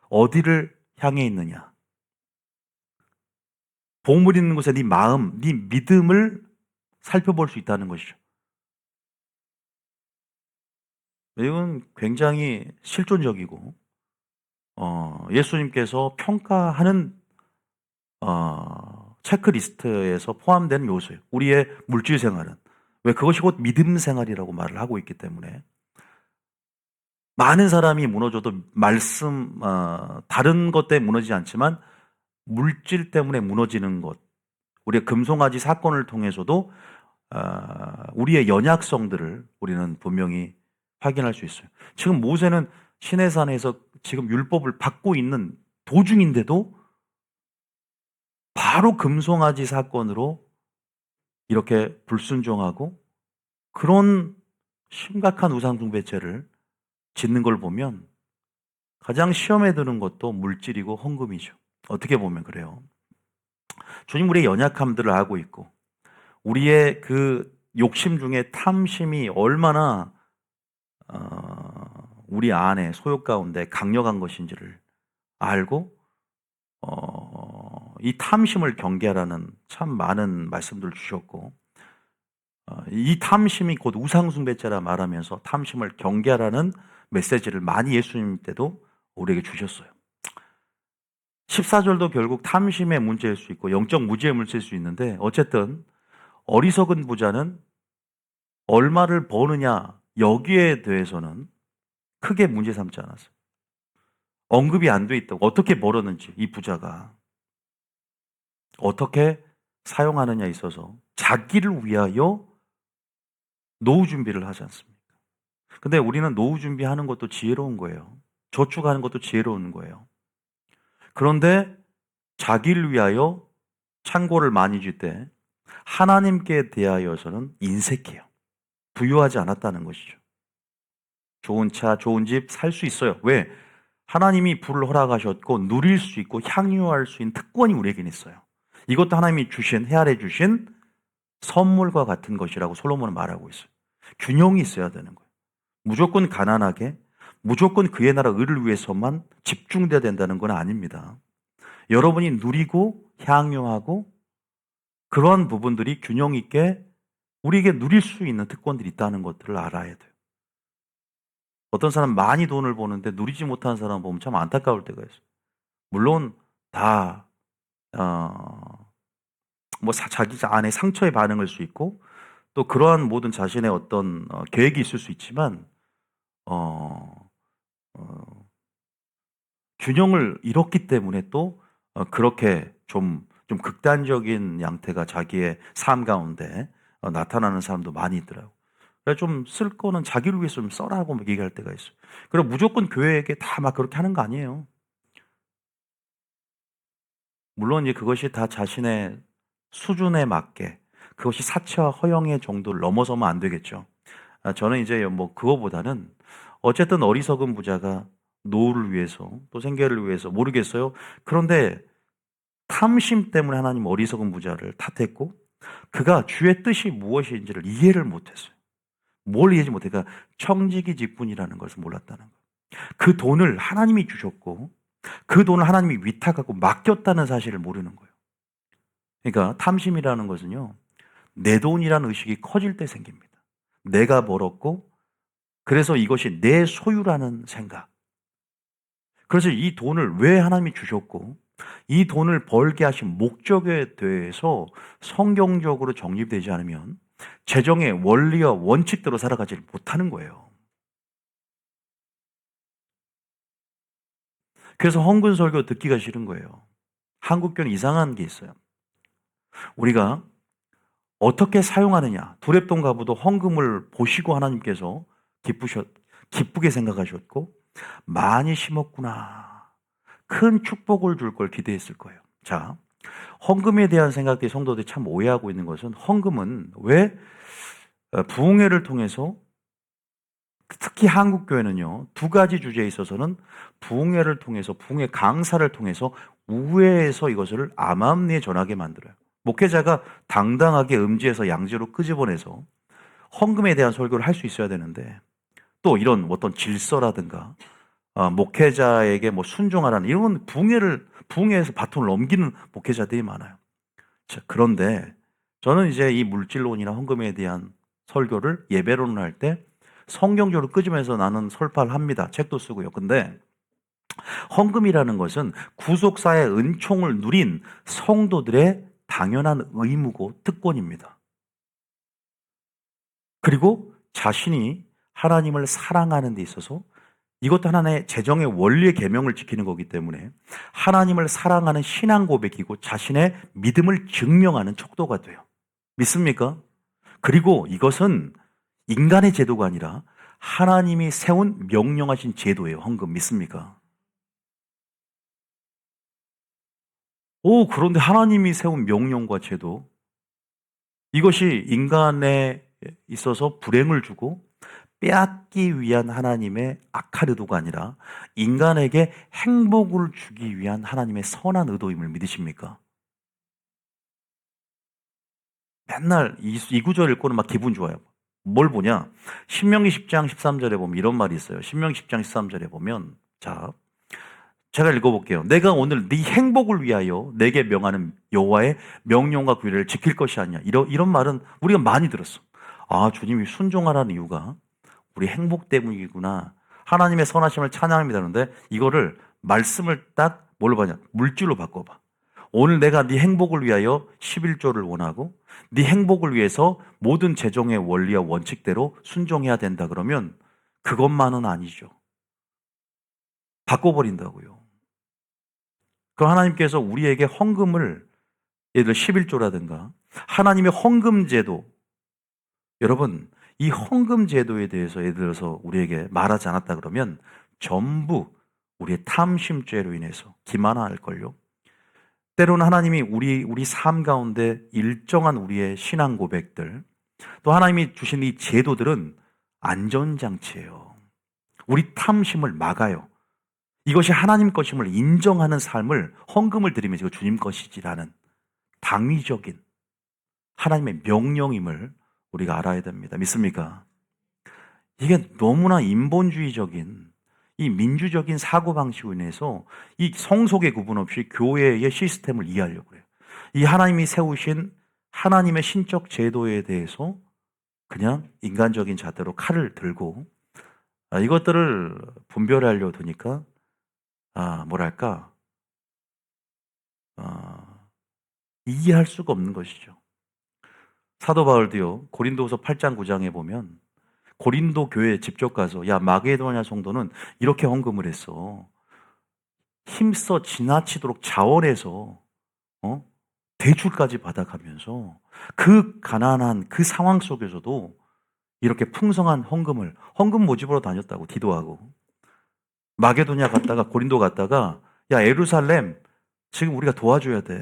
어디를 향해 있느냐. 보물이 있는 곳에 네 마음, 네 믿음을 살펴볼 수 있다는 것이죠. 이건 굉장히 실존적이고 예수님께서 평가하는 체크리스트에서 포함되는 요소예요. 우리의 물질 생활은. 왜 그것이 곧 믿음 생활이라고 말을 하고 있기 때문에 많은 사람이 무너져도 다른 것 때문에 무너지지 않지만 물질 때문에 무너지는 것, 우리의 금송아지 사건을 통해서도 우리의 연약성들을 우리는 분명히 확인할 수 있어요. 지금 모세는 시내산에서 지금 율법을 받고 있는 도중인데도 바로 금송아지 사건으로 이렇게 불순종하고 그런 심각한 우상숭배죄를 짓는 걸 보면 가장 시험에 드는 것도 물질이고 헌금이죠. 어떻게 보면 그래요. 주님 우리의 연약함들을 알고 있고 우리의 그 욕심 중에 탐심이 얼마나 우리 안에 소욕 가운데 강력한 것인지를 알고 이 탐심을 경계하라는 참 많은 말씀들을 주셨고 이 탐심이 곧 우상숭배죄라 말하면서 탐심을 경계하라는 메시지를 많이 예수님 때도 우리에게 주셨어요. 14절도 결국 탐심의 문제일 수 있고 영적 무지의 문제일 수 있는데 어쨌든 어리석은 부자는 얼마를 버느냐 여기에 대해서는 크게 문제 삼지 않았어요. 언급이 안 돼 있다고. 어떻게 벌었는지 이 부자가 어떻게 사용하느냐에 있어서 자기를 위하여 노후 준비를 하지 않습니까? 근데 우리는 노후 준비하는 것도 지혜로운 거예요. 저축하는 것도 지혜로운 거예요. 그런데 자기를 위하여 창고를 많이 줄 때 하나님께 대하여서는 인색해요. 부유하지 않았다는 것이죠. 좋은 차, 좋은 집 살 수 있어요. 왜? 하나님이 불을 허락하셨고 누릴 수 있고 향유할 수 있는 특권이 우리에겐 있어요. 이것도 하나님이 주신, 헤아려 주신 선물과 같은 것이라고 솔로몬은 말하고 있어요. 균형이 있어야 되는 거예요. 무조건 가난하게, 무조건 그의 나라 의를 위해서만 집중돼야 된다는 건 아닙니다. 여러분이 누리고 향유하고 그러한 부분들이 균형 있게 우리에게 누릴 수 있는 특권들이 있다는 것들을 알아야 돼요. 어떤 사람 많이 돈을 버는데 누리지 못하는 사람 보면 참 안타까울 때가 있어요. 물론 다 자기 안에 상처의 반응일 수 있고 또 그러한 모든 자신의 어떤 계획이 있을 수 있지만 어, 어, 균형을 잃었기 때문에 또 그렇게 좀 극단적인 양태가 자기의 삶 가운데 나타나는 사람도 많이 있더라고요. 그래서 좀 쓸 거는 자기를 위해서 좀 써라고 막 얘기할 때가 있어요. 그리고 무조건 교회에게 다 막 그렇게 하는 거 아니에요. 물론 이제 그것이 다 자신의 수준에 맞게 그것이 사치와 허영의 정도를 넘어서면 안 되겠죠. 저는 이제 뭐 그거보다는 어쨌든 어리석은 부자가 노후를 위해서 또 생계를 위해서 모르겠어요. 그런데 탐심 때문에 하나님 어리석은 부자를 탓했고 그가 주의 뜻이 무엇인지를 이해를 못했어요. 뭘 이해하지 못해? 그러니까 청지기 직분이라는 것을 몰랐다는 거예요. 그 돈을 하나님이 주셨고 그 돈을 하나님이 위탁하고 맡겼다는 사실을 모르는 거예요. 그러니까 탐심이라는 것은요. 내 돈이라는 의식이 커질 때 생깁니다. 내가 벌었고 그래서 이것이 내 소유라는 생각. 그래서 이 돈을 왜 하나님이 주셨고 이 돈을 벌게 하신 목적에 대해서 성경적으로 정립되지 않으면 재정의 원리와 원칙대로 살아가지 못하는 거예요. 그래서 헌금 설교 듣기가 싫은 거예요. 한국교는 이상한 게 있어요. 우리가 어떻게 사용하느냐. 두렙돈 가부도 헌금을 보시고 하나님께서 기쁘게 생각하셨고 많이 심었구나. 큰 축복을 줄 걸 기대했을 거예요. 자, 헌금에 대한 생각들이 성도들이 참 오해하고 있는 것은 헌금은 왜 부흥회를 통해서 특히 한국교회는요, 두 가지 주제에 있어서는 부흥회를 통해서, 부흥회 강사를 통해서 우회해서 이것을 암암리에 전하게 만들어요. 목회자가 당당하게 음지에서 양지로 끄집어내서 헌금에 대한 설교를 할 수 있어야 되는데, 또 이런 어떤 질서라든가, 목회자에게 뭐 순종하라는 이런 부흥회에서 바톤을 넘기는 목회자들이 많아요. 자, 그런데 저는 이제 이 물질론이나 헌금에 대한 설교를 예배론을 할 때 성경적으로 끄집어내서 나는 설파를 합니다. 책도 쓰고요. 근데 헌금이라는 것은 구속사의 은총을 누린 성도들의 당연한 의무고 특권입니다. 그리고 자신이 하나님을 사랑하는 데 있어서 이것도 하나의 재정의 원리의 계명을 지키는 거기 때문에 하나님을 사랑하는 신앙 고백이고 자신의 믿음을 증명하는 척도가 돼요. 믿습니까? 그리고 이것은 인간의 제도가 아니라 하나님이 세운 명령하신 제도예요. 헌금 믿습니까? 그런데 하나님이 세운 명령과 제도, 이것이 인간에 있어서 불행을 주고 빼앗기 위한 하나님의 악한 의도가 아니라 인간에게 행복을 주기 위한 하나님의 선한 의도임을 믿으십니까? 맨날 이 구절 읽고는 막 기분 좋아요. 뭘 보냐? 신명기 10장 13절에 보면 이런 말이 있어요. 신명기 10장 13절에 보면, 자, 제가 읽어볼게요. 내가 오늘 네 행복을 위하여 내게 명하는 여호와의 명령과 규례를 지킬 것이 아니냐. 이런 말은 우리가 많이 들었어. 아, 주님이 순종하라는 이유가 우리 행복 때문이구나. 하나님의 선하심을 찬양합니다. 그런데 이거를 말씀을 딱 뭘로 봐냐? 물질로 바꿔봐. 오늘 내가 네 행복을 위하여 11조를 원하고 네 행복을 위해서 모든 재정의 원리와 원칙대로 순종해야 된다 그러면 그것만은 아니죠. 바꿔버린다고요. 그 하나님께서 우리에게 헌금을 예를 들어 11조라든가 하나님의 헌금 제도, 여러분 이 헌금 제도에 대해서 예를 들어서 우리에게 말하지 않았다 그러면 전부 우리의 탐심죄로 인해서 기만할걸요. 때로는 하나님이 우리 삶 가운데 일정한 우리의 신앙 고백들, 또 하나님이 주신 이 제도들은 안전장치예요. 우리 탐심을 막아요. 이것이 하나님 것임을 인정하는 삶을 헌금을 드리면서 이거 주님 것이지라는 당위적인 하나님의 명령임을 우리가 알아야 됩니다. 믿습니까? 이게 너무나 인본주의적인 이 민주적인 사고방식으로 인해서 이 성속의 구분 없이 교회의 시스템을 이해하려고 해요. 이 하나님이 세우신 하나님의 신적 제도에 대해서 그냥 인간적인 잣대로 칼을 들고 이것들을 분별하려고 드니까 이해할 수가 없는 것이죠. 사도 바울도요, 고린도후서 8장 9장에 보면 고린도 교회에 직접 가서 야 마게도냐 성도는 이렇게 헌금을 했어. 힘써 지나치도록 자원해서 대출까지 받아가면서 그 가난한 그 상황 속에서도 이렇게 풍성한 헌금 모집으로 다녔다고 기도하고 마게도냐 갔다가 고린도 갔다가 야 예루살렘 지금 우리가 도와줘야 돼.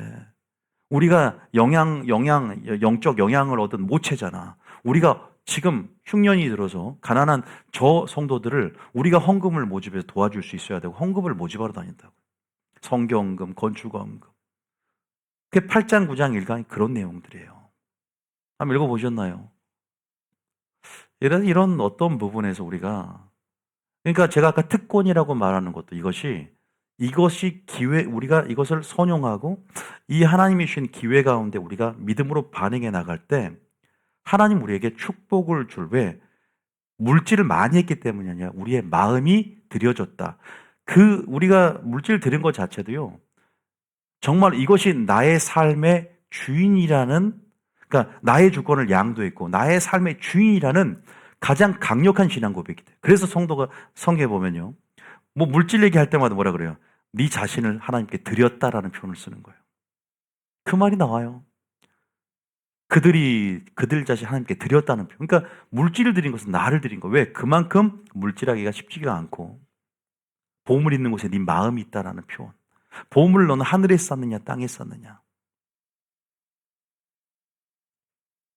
우리가 영적 영향을 얻은 모체잖아. 우리가 지금 흉년이 들어서 가난한 저 성도들을 우리가 헌금을 모집해서 도와줄 수 있어야 되고 헌금을 모집하러 다닌다고. 성경금, 건축원금. 그게 8장, 9장, 1강이 그런 내용들이에요. 한번 읽어보셨나요? 이런 어떤 부분에서 그러니까 제가 아까 특권이라고 말하는 것도 이것이 기회, 우리가 이것을 선용하고 이 하나님이 주신 기회 가운데 우리가 믿음으로 반응해 나갈 때 하나님 우리에게 축복을 왜 물질을 많이 했기 때문이 아니라 우리의 마음이 드려졌다. 우리가 물질 드린 것 자체도요, 정말 이것이 나의 삶의 주인이라는, 그러니까 나의 주권을 양도했고 나의 삶의 주인이라는 가장 강력한 신앙 고백이 돼요. 그래서 성경에 보면요, 뭐 물질 얘기할 때마다 뭐라 그래요? 네 자신을 하나님께 드렸다라는 표현을 쓰는 거예요. 그 말이 나와요. 그들 자신 하나님께 드렸다는 표현. 그러니까 물질을 드린 것은 나를 드린 거예요. 왜? 그만큼 물질하기가 쉽지가 않고 보물 있는 곳에 네 마음이 있다라는 표현. 보물을 너는 하늘에 쌓느냐 땅에 쌓느냐.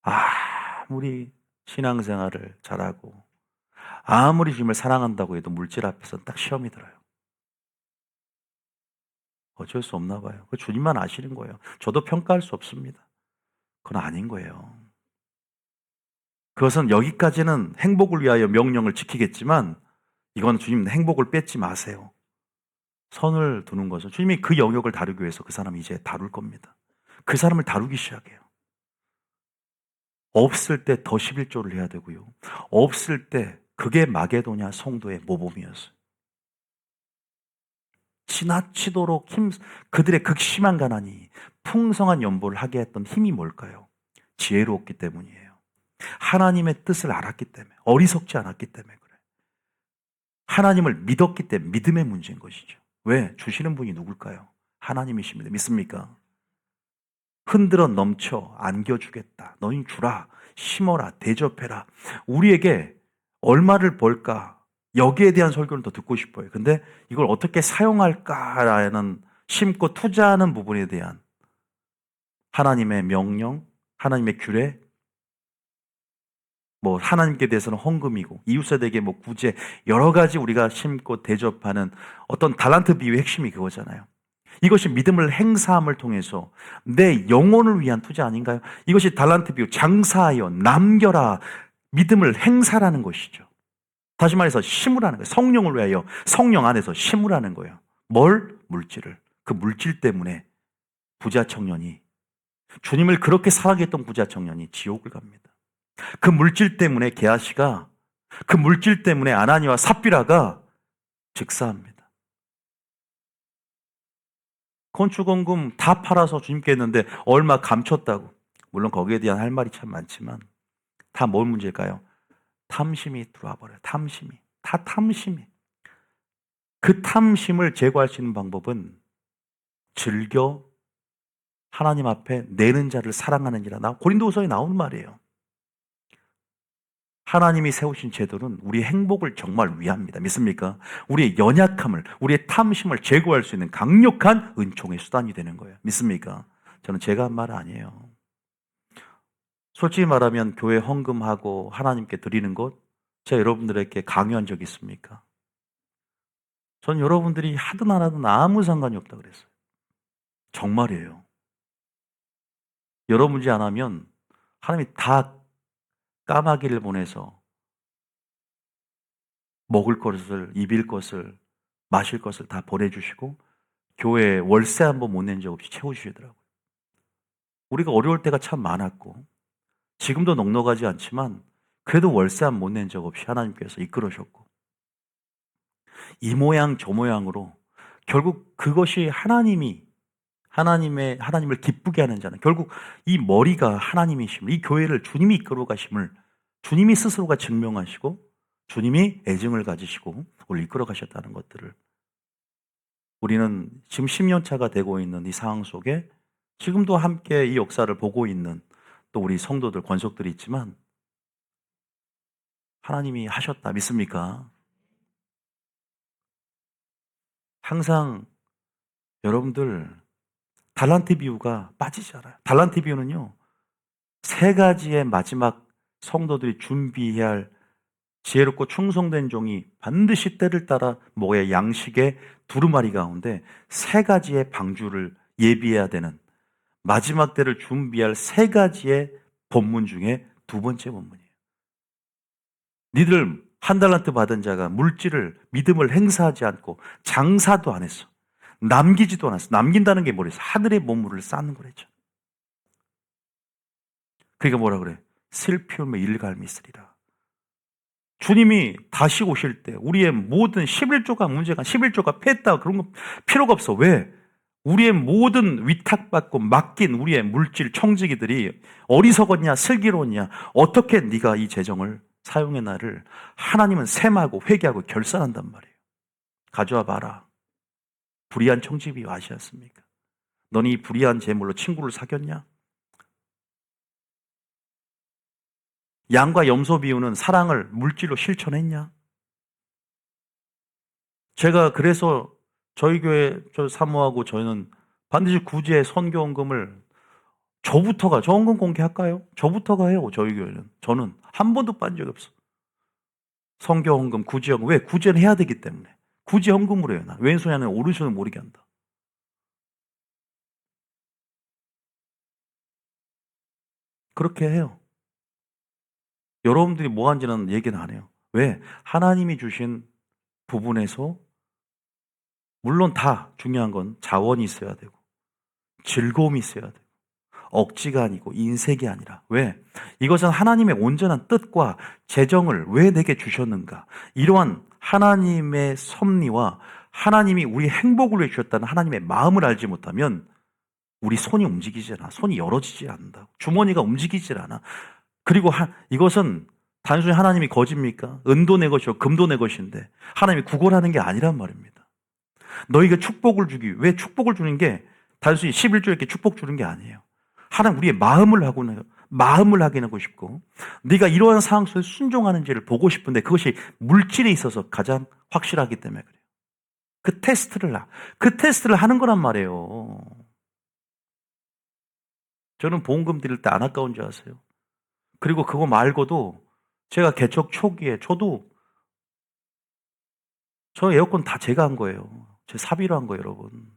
아무리 신앙생활을 잘하고 아무리 주님을 사랑한다고 해도 물질 앞에서 딱 시험이 들어요. 어쩔 수 없나 봐요. 그 주님만 아시는 거예요. 저도 평가할 수 없습니다. 그건 아닌 거예요. 그것은 여기까지는 행복을 위하여 명령을 지키겠지만 이건 주님 행복을 뺏지 마세요. 선을 두는 것은 주님이 그 영역을 다루기 위해서 그 사람이 이제 다룰 겁니다. 그 사람을 다루기 시작해요. 없을 때 더 11조를 해야 되고요. 없을 때 그게 마게도냐 성도의 모범이었어요. 지나치도록 그들의 극심한 가난이 풍성한 연보를 하게 했던 힘이 뭘까요? 지혜로웠기 때문이에요. 하나님의 뜻을 알았기 때문에, 어리석지 않았기 때문에 그래요. 하나님을 믿었기 때문에 믿음의 문제인 것이죠. 왜? 주시는 분이 누굴까요? 하나님이십니다. 믿습니까? 흔들어 넘쳐 안겨주겠다. 너희 주라, 심어라, 대접해라. 우리에게 얼마를 벌까? 여기에 대한 설교를 더 듣고 싶어요. 근데 이걸 어떻게 사용할까라는 심고 투자하는 부분에 대한 하나님의 명령, 하나님의 규례, 하나님께 대해서는 헌금이고 이웃에게 구제, 여러 가지 우리가 심고 대접하는 어떤 달란트 비유의 핵심이 그거잖아요. 이것이 믿음을 행사함을 통해서 내 영혼을 위한 투자 아닌가요? 이것이 달란트 비유, 장사하여 남겨라, 믿음을 행사라는 것이죠. 다시 말해서 심으라는 거예요. 성령을 위하여 성령 안에서 심으라는 거예요. 뭘? 물질을. 그 물질 때문에 부자 청년이, 주님을 그렇게 사랑했던 부자 청년이 지옥을 갑니다. 그 물질 때문에 게하시가, 그 물질 때문에 아나니와 삽비라가 즉사합니다. 건축원금 다 팔아서 주님께 했는데 얼마 감췄다고. 물론 거기에 대한 할 말이 참 많지만 다 뭘 문제일까요? 탐심이 들어와 버려요. 탐심이. 다 탐심이. 그 탐심을 제거할 수 있는 방법은 즐겨 하나님 앞에 내는 자를 사랑하느니라. 고린도후서에 나오는 말이에요. 하나님이 세우신 제도는 우리의 행복을 정말 위합니다. 믿습니까? 우리의 연약함을, 우리의 탐심을 제거할 수 있는 강력한 은총의 수단이 되는 거예요. 믿습니까? 저는 제가 한 말 아니에요. 솔직히 말하면 교회 헌금하고 하나님께 드리는 것, 제가 여러분들에게 강요한 적 있습니까? 전 여러분들이 하든 안 하든 아무 상관이 없다 그랬어요. 정말이에요. 여러분이 안 하면 하나님이 다 까마귀를 보내서 먹을 것을, 입을 것을, 마실 것을 다 보내주시고 교회에 월세 한 번 못 낸 적 없이 채워주시더라고요. 우리가 어려울 때가 참 많았고 지금도 넉넉하지 않지만 그래도 월세 한 번 못 낸 적 없이 하나님께서 이끌어주셨고 이 모양 저 모양으로 결국 그것이 하나님을 기쁘게 하는 자는 결국 이 머리가 하나님이심을, 이 교회를 주님이 이끌어 가심을 주님이 스스로가 증명하시고 주님이 애증을 가지시고 우리를 이끌어 가셨다는 것들을 우리는 지금 10년 차가 되고 있는 이 상황 속에 지금도 함께 이 역사를 보고 있는 또 우리 성도들, 권속들이 있지만 하나님이 하셨다 믿습니까? 항상 여러분들 달란트 비유가 빠지지 않아요. 달란트 비유는요, 3가지의 마지막 성도들이 준비해야 할 지혜롭고 충성된 종이 반드시 때를 따라 먹어야 양식의 두루마리 가운데 3가지의 방주를 예비해야 되는 마지막 때를 준비할 3가지의 본문 중에 2번째 본문이에요. 니들 1달란트 받은 자가 물질을, 믿음을 행사하지 않고 장사도 안 했어. 남기지도 않았어. 남긴다는 게 뭐랬어? 하늘의 보물을 쌓는 거랬죠. 그러니까 뭐라 그래? 슬피움의 일갈미 있으리라. 주님이 다시 오실 때 우리의 모든 11조가 문제가 11조가 패했다 그런 거 필요가 없어. 왜? 우리의 모든 위탁받고 맡긴 우리의 물질 청지기들이 어리석었냐 슬기로웠냐 어떻게 네가 이 재정을 사용해 나를 하나님은 셈하고 회개하고 결산한단 말이에요. 가져와 봐라. 불의한 청지기 아시지 않습니까? 너는 이 불의한 재물로 친구를 사귀었냐? 양과 염소 비유는 사랑을 물질로 실천했냐? 제가 그래서 저희 교회 사모하고 저희는 반드시 구제 선교헌금을 저부터가 헌금 공개할까요? 저부터가 해요. 저희 교회는. 저는 한 번도 빤 적이 없어. 선교헌금, 구제헌금. 왜? 구제는 해야 되기 때문에. 구제헌금으로 해요. 나. 왼손이 아니라 오른손을 모르게 한다. 그렇게 해요. 여러분들이 뭐 하는지는 얘기는 안 해요. 왜? 하나님이 주신 부분에서 물론 다 중요한 건 자원이 있어야 되고 즐거움이 있어야 되고 억지가 아니고 인색이 아니라 왜? 이것은 하나님의 온전한 뜻과 재정을 왜 내게 주셨는가? 이러한 하나님의 섭리와 하나님이 우리 행복을 위해 주셨다는 하나님의 마음을 알지 못하면 우리 손이 움직이질 않아. 손이 열어지지 않는다. 주머니가 움직이질 않아. 그리고 이것은 단순히 하나님이 거짓입니까? 은도 내 것이요 금도 내 것인데 하나님이 구걸하는 게 아니란 말입니다. 너희가 축복을 주기 왜 축복을 주는 게 단순히 11조 이렇게 축복 주는 게 아니에요. 하나님 우리의 마음을 하게 하고 싶고 네가 이러한 상황 속에 순종하는지를 보고 싶은데 그것이 물질에 있어서 가장 확실하기 때문에 그래요. 그 테스트를 하는 거란 말이에요. 저는 보험금 드릴 때 안 아까운 줄 아세요? 그리고 그거 말고도 제가 개척 초기에 저 에어컨 다 제가 한 거예요. 제 사비로 한 거예요, 여러분.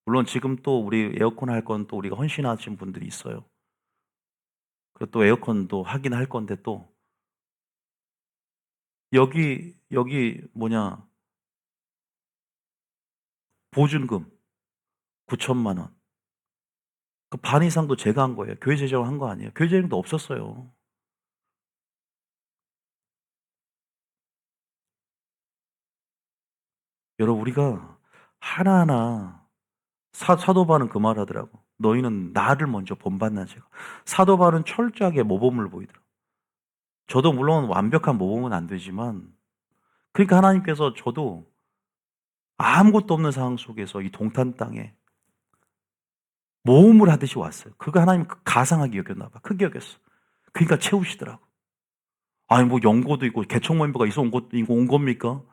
물론 지금 또 우리 에어컨 할 건 또 우리가 헌신하신 분들이 있어요. 그리고 또 에어컨도 하긴 할 건데 또 여기 보증금 9천만 원. 그 반 이상도 제가 한 거예요. 교회 재정을 한 거 아니에요. 교회 재정도 없었어요. 여러분 우리가 하나하나 사도 바울은 그 말 하더라고. 너희는 나를 먼저 본받는 자가. 사도 바울은 철저하게 모범을 보이더라고. 저도 물론 완벽한 모범은 안 되지만 그러니까 하나님께서 저도 아무것도 없는 상황 속에서 이 동탄 땅에 모험을 하듯이 왔어요. 그거 하나님 가상하게 여겼나 봐. 크게 여겼어. 그러니까 채우시더라고. 아니 뭐 연고도 있고 개척 멤버가 있어 온 겁니까?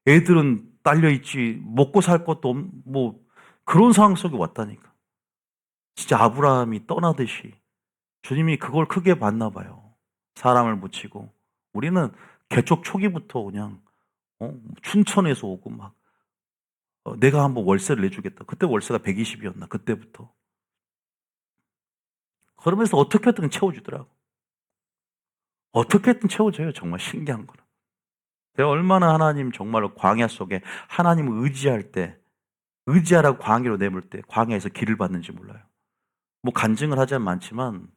애들은 딸려 있지 먹고 살 것도 뭐 그런 상황 속에 왔다니까. 진짜 아브라함이 떠나듯이 주님이 그걸 크게 봤나 봐요. 사람을 묻히고 우리는 개척 초기부터 그냥 춘천에서 오고 막 내가 한번 월세를 내주겠다. 그때 월세가 120이었나 그때부터. 그러면서 어떻게든 채워주더라고. 어떻게든 채워줘요. 정말 신기한 거는. 내가 얼마나 하나님 정말로 광야 속에 하나님을 의지하라고 광야로 내몰 때 광야에서 길을 받는지 몰라요. 뭐 간증을 하자면 많지만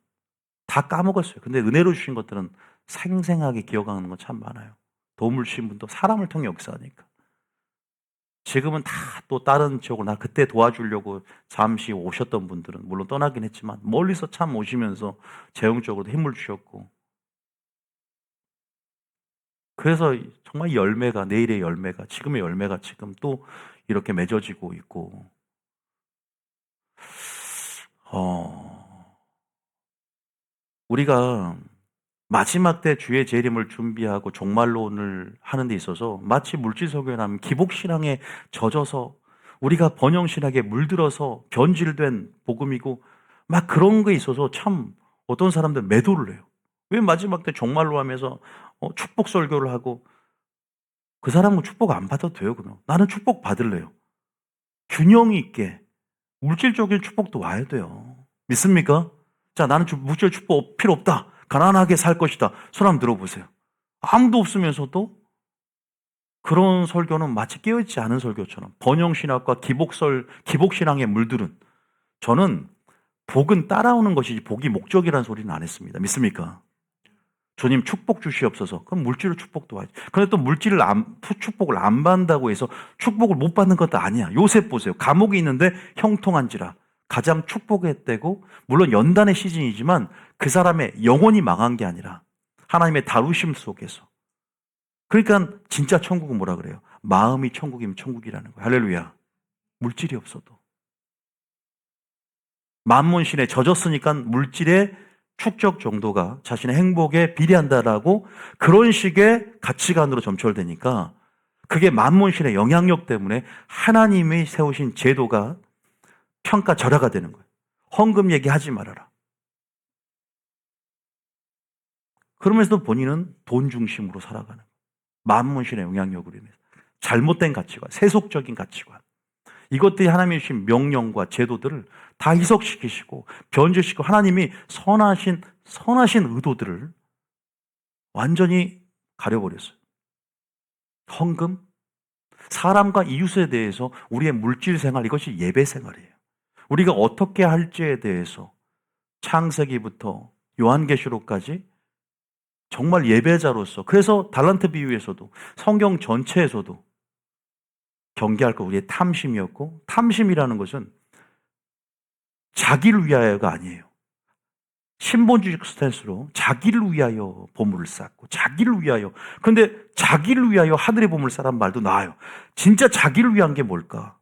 다 까먹었어요. 근데 은혜로 주신 것들은 생생하게 기억하는 건 참 많아요. 도움을 주신 분도 사람을 통해 역사하니까. 지금은 다 또 다른 지역으로 나 그때 도와주려고 잠시 오셨던 분들은 물론 떠나긴 했지만 멀리서 참 오시면서 재정적으로도 힘을 주셨고 그래서 정말 내일의 열매가 지금의 열매가 지금 또 이렇게 맺어지고 있고 우리가 마지막 때 주의 재림을 준비하고 종말론을 하는 데 있어서 마치 물질 설교라면 기복신앙에 젖어서 우리가 번영신학에 물들어서 변질된 복음이고 막 그런 거에 있어서 참 어떤 사람들 매도를 해요. 왜 마지막 때 종말로 하면서 축복 설교를 하고 그 사람은 축복 안 받아도 돼요. 그러면 나는 축복 받을래요. 균형이 있게 물질적인 축복도 와야 돼요. 믿습니까? 자, 나는 물질 축복 필요 없다. 가난하게 살 것이다. 손 한번 들어보세요. 아무도 없으면서도 그런 설교는 마치 깨어있지 않은 설교처럼 번영신학과 기복신앙에 물들은 저는 복은 따라오는 것이지 복이 목적이라는 소리는 안 했습니다. 믿습니까? 주님 축복 주시옵소서. 그럼 물질로 축복도 와야지. 그런데 또 축복을 안 받는다고 해서 축복을 못 받는 것도 아니야. 요셉 보세요. 감옥에 있는데 형통한지라. 가장 축복했대고 물론 연단의 시즌이지만 그 사람의 영혼이 망한 게 아니라 하나님의 다루심 속에서. 그러니까 진짜 천국은 뭐라 그래요? 마음이 천국이면 천국이라는 거예요. 할렐루야. 물질이 없어도. 만문신에 젖었으니까 물질의 축적 정도가 자신의 행복에 비례한다라고 그런 식의 가치관으로 점철되니까 그게 만문신의 영향력 때문에 하나님이 세우신 제도가 평가절하가 되는 거예요. 헌금 얘기하지 말아라. 그러면서도 본인은 돈 중심으로 살아가는 거예요. 만문신의 영향력으로 인해서. 잘못된 가치관, 세속적인 가치관. 이것들이 하나님이 주신 명령과 제도들을 다 희석시키시고 변질시키고 하나님이 선하신 의도들을 완전히 가려버렸어요. 헌금, 사람과 이웃에 대해서 우리의 물질 생활, 이것이 예배 생활이에요. 우리가 어떻게 할지에 대해서 창세기부터 요한계시록까지 정말 예배자로서, 그래서 달란트 비유에서도 성경 전체에서도 경계할 것 우리의 탐심이었고, 탐심이라는 것은 자기를 위하여가 아니에요. 신본주의 스탠스로 자기를 위하여 보물을 쌓고 자기를 위하여, 그런데 자기를 위하여 하늘의 보물을 쌓란 말도 나와요. 진짜 자기를 위한 게 뭘까?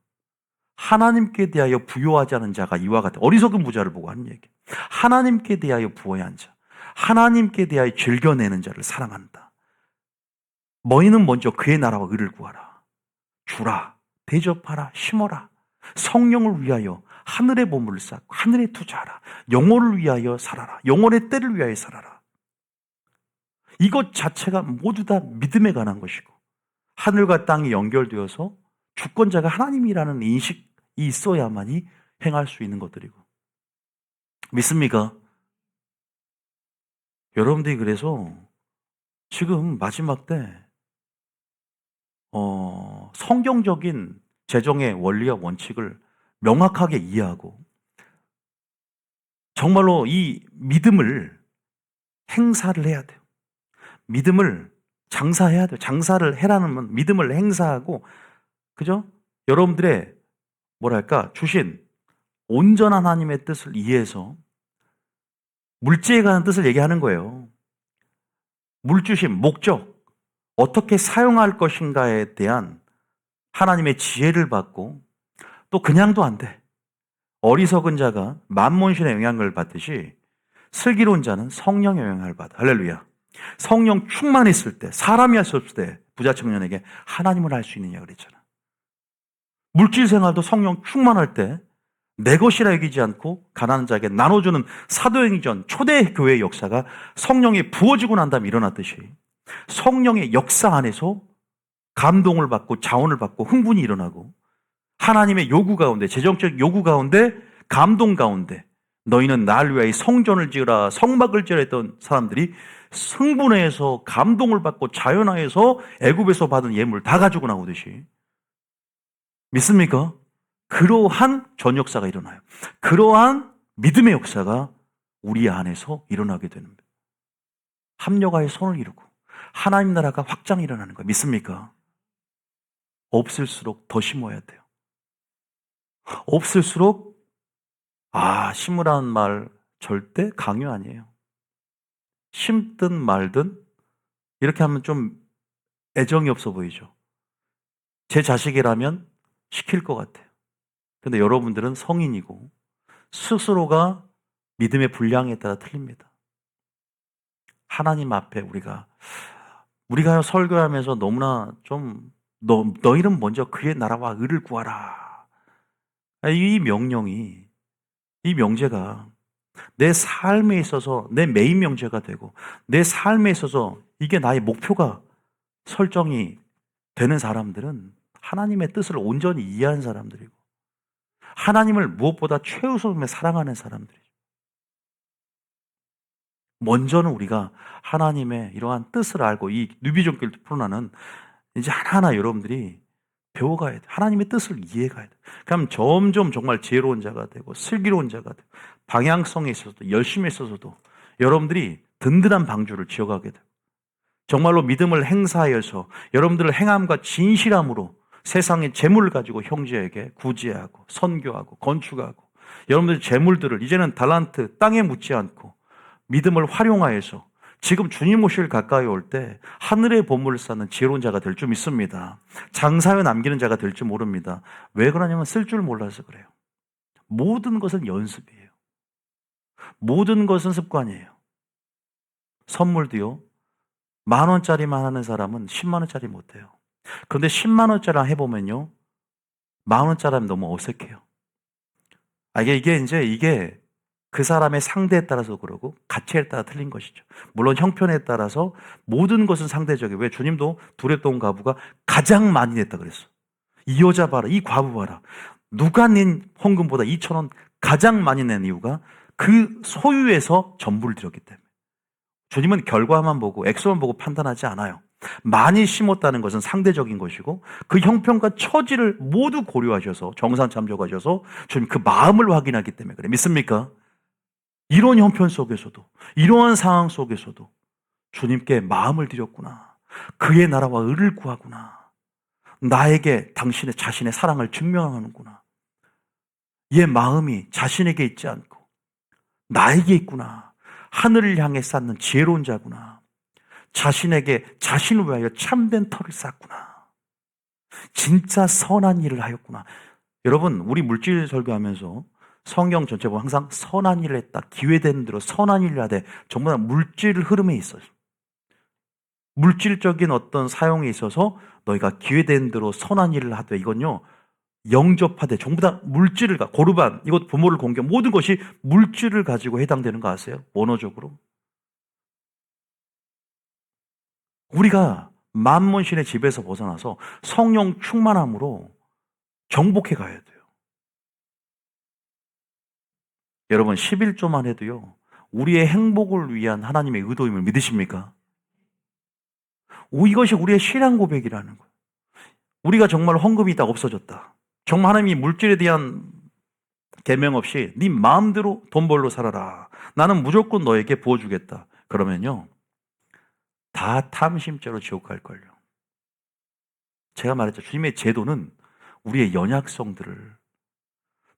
하나님께 대하여 부요하지 않은 자가 이와 같아. 어리석은 부자를 보고 하는 얘기. 하나님께 대하여 부요한 자, 하나님께 대하여 즐겨내는 자를 사랑한다. 너희는 먼저 그의 나라와 의를 구하라. 주라, 대접하라, 심어라. 성령을 위하여 하늘의 보물을 쌓고 하늘에 투자하라. 영혼을 위하여 살아라. 영혼의 때를 위하여 살아라. 이것 자체가 모두 다 믿음에 관한 것이고, 하늘과 땅이 연결되어서 주권자가 하나님이라는 인식이 있어야만이 행할 수 있는 것들이고. 믿습니까? 여러분들이 그래서 지금 마지막 때 성경적인 재정의 원리와 원칙을 명확하게 이해하고 정말로 이 믿음을 행사를 해야 돼요. 믿음을 장사해야 돼요. 장사를 해라는 건 믿음을 행사하고, 그죠? 여러분들의 주신 온전한 하나님의 뜻을 이해해서 물질에 관한 뜻을 얘기하는 거예요. 물주심, 목적, 어떻게 사용할 것인가에 대한 하나님의 지혜를 받고, 또 그냥도 안 돼. 어리석은 자가 만몬신의 영향을 받듯이 슬기로운 자는 성령의 영향을 받아. 할렐루야. 성령 충만했을 때, 사람이 할 수 없을 때 부자 청년에게 하나님을 할 수 있느냐 그랬잖아. 물질 생활도 성령 충만할 때 내 것이라 여기지 않고 가난한 자에게 나눠주는 사도행전 초대 교회의 역사가 성령이 부어지고 난 다음에 일어났듯이 성령의 역사 안에서 감동을 받고 자원을 받고 흥분이 일어나고, 하나님의 요구 가운데, 재정적 요구 가운데, 감동 가운데 너희는 날 위하여 성전을 지으라, 성막을 지으라 했던 사람들이 흥분해서 감동을 받고 자연화해서 애굽에서 받은 예물 다 가지고 나오듯이, 믿습니까? 그러한 전 역사가 일어나요. 그러한 믿음의 역사가 우리 안에서 일어나게 됩니다. 합력하여 손을 이루고 하나님 나라가 확장이 일어나는 거예요. 믿습니까? 없을수록 더 심어야 돼요. 없을수록 심으라는 말 절대 강요 아니에요. 심든 말든 이렇게 하면 좀 애정이 없어 보이죠. 제 자식이라면 시킬 것 같아요. 근데 여러분들은 성인이고 스스로가 믿음의 분량에 따라 틀립니다. 하나님 앞에 우리가 설교하면서 너무나 좀 너희는 먼저 그의 나라와 의를 구하라. 이 명령이, 이 명제가 내 삶에 있어서 내 메인 명제가 되고 내 삶에 있어서 이게 나의 목표가 설정이 되는 사람들은 하나님의 뜻을 온전히 이해한 사람들이고 하나님을 무엇보다 최우선으로 사랑하는 사람들이죠. 먼저는 우리가 하나님의 이러한 뜻을 알고 이 누비종길 풀어나는 이제 하나하나 여러분들이 배워가야 돼요. 하나님의 뜻을 이해가야 돼요. 그럼 점점 정말 지혜로운 자가 되고 슬기로운 자가 되고 방향성에 있어서도 열심에 있어서도 여러분들이 든든한 방주를 지어가게 돼요. 정말로 믿음을 행사하여서 여러분들을 행함과 진실함으로 세상의 재물을 가지고 형제에게 구제하고 선교하고 건축하고, 여러분들 재물들을 이제는 달란트 땅에 묻지 않고 믿음을 활용하여서 지금 주님 오실 가까이 올 때 하늘의 보물을 쌓는 지혜로운 자가 될 줄 믿습니다. 장사에 남기는 자가 될 줄 모릅니다. 왜 그러냐면 쓸 줄 몰라서 그래요. 모든 것은 연습이에요. 모든 것은 습관이에요. 선물도요. 10,000원짜리만 하는 사람은 100,000원짜리 못해요. 그런데 100,000원짜리 해보면요. 10,000원짜리 하면 너무 어색해요. 이게 그 사람의 상대에 따라서 그러고 가치에 따라 틀린 것이죠. 물론 형편에 따라서 모든 것은 상대적이에요. 왜 주님도 두렙돈 과부가 가장 많이 냈다 그랬어. 이 여자 봐라, 이 과부 봐라. 누가 낸 헌금보다 2,000원 가장 많이 낸 이유가 그 소유에서 전부를 드렸기 때문에. 주님은 결과만 보고 액수만 보고 판단하지 않아요. 많이 심었다는 것은 상대적인 것이고 그 형편과 처지를 모두 고려하셔서 정산 참조하셔서 주님 그 마음을 확인하기 때문에 그래. 믿습니까? 이런 형편 속에서도 이러한 상황 속에서도 주님께 마음을 드렸구나. 그의 나라와 의를 구하구나. 나에게 당신의 자신의 사랑을 증명하는구나. 얘 마음이 자신에게 있지 않고 나에게 있구나. 하늘을 향해 쌓는 지혜로운 자구나. 자신에게 자신을 위하여 참된 터를 쌓구나. 진짜 선한 일을 하였구나. 여러분, 우리 물질 설교하면서 성경 전체 보면 항상 선한 일을 했다. 기회되는 대로 선한 일을 하되 전부 다 물질 흐름에 있어요. 물질적인 어떤 사용에 있어서 너희가 기회되는 대로 선한 일을 하되 이건요. 영접하되 전부 다 물질을 고르반 이것 부모를 공격 모든 것이 물질을 가지고 해당되는 거 아세요? 원어적으로. 우리가 만몬신의 집에서 벗어나서 성령 충만함으로 정복해 가야 돼요. 여러분 11조만 해도요. 우리의 행복을 위한 하나님의 의도임을 믿으십니까? 이것이 우리의 신앙 고백이라는 거예요. 우리가 정말 헌금이 있다 없어졌다. 정말 하나님이 물질에 대한 계명 없이 네 마음대로 돈 벌러 살아라. 나는 무조건 너에게 부어주겠다. 그러면요. 다 탐심죄로 지옥 갈걸요. 제가 말했죠. 주님의 제도는 우리의 연약성들을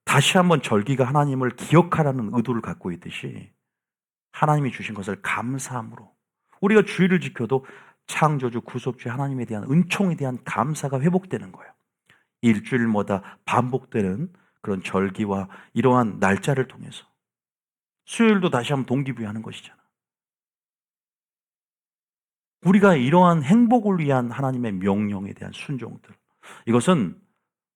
다시 한번 절기가 하나님을 기억하라는 의도를 갖고 있듯이 하나님이 주신 것을 감사함으로 우리가 주의를 지켜도 창조주 구속주 하나님에 대한 은총에 대한 감사가 회복되는 거예요. 일주일마다 반복되는 그런 절기와 이러한 날짜를 통해서 수요일도 다시 한번 동기부여하는 것이잖아. 우리가 이러한 행복을 위한 하나님의 명령에 대한 순종들 이것은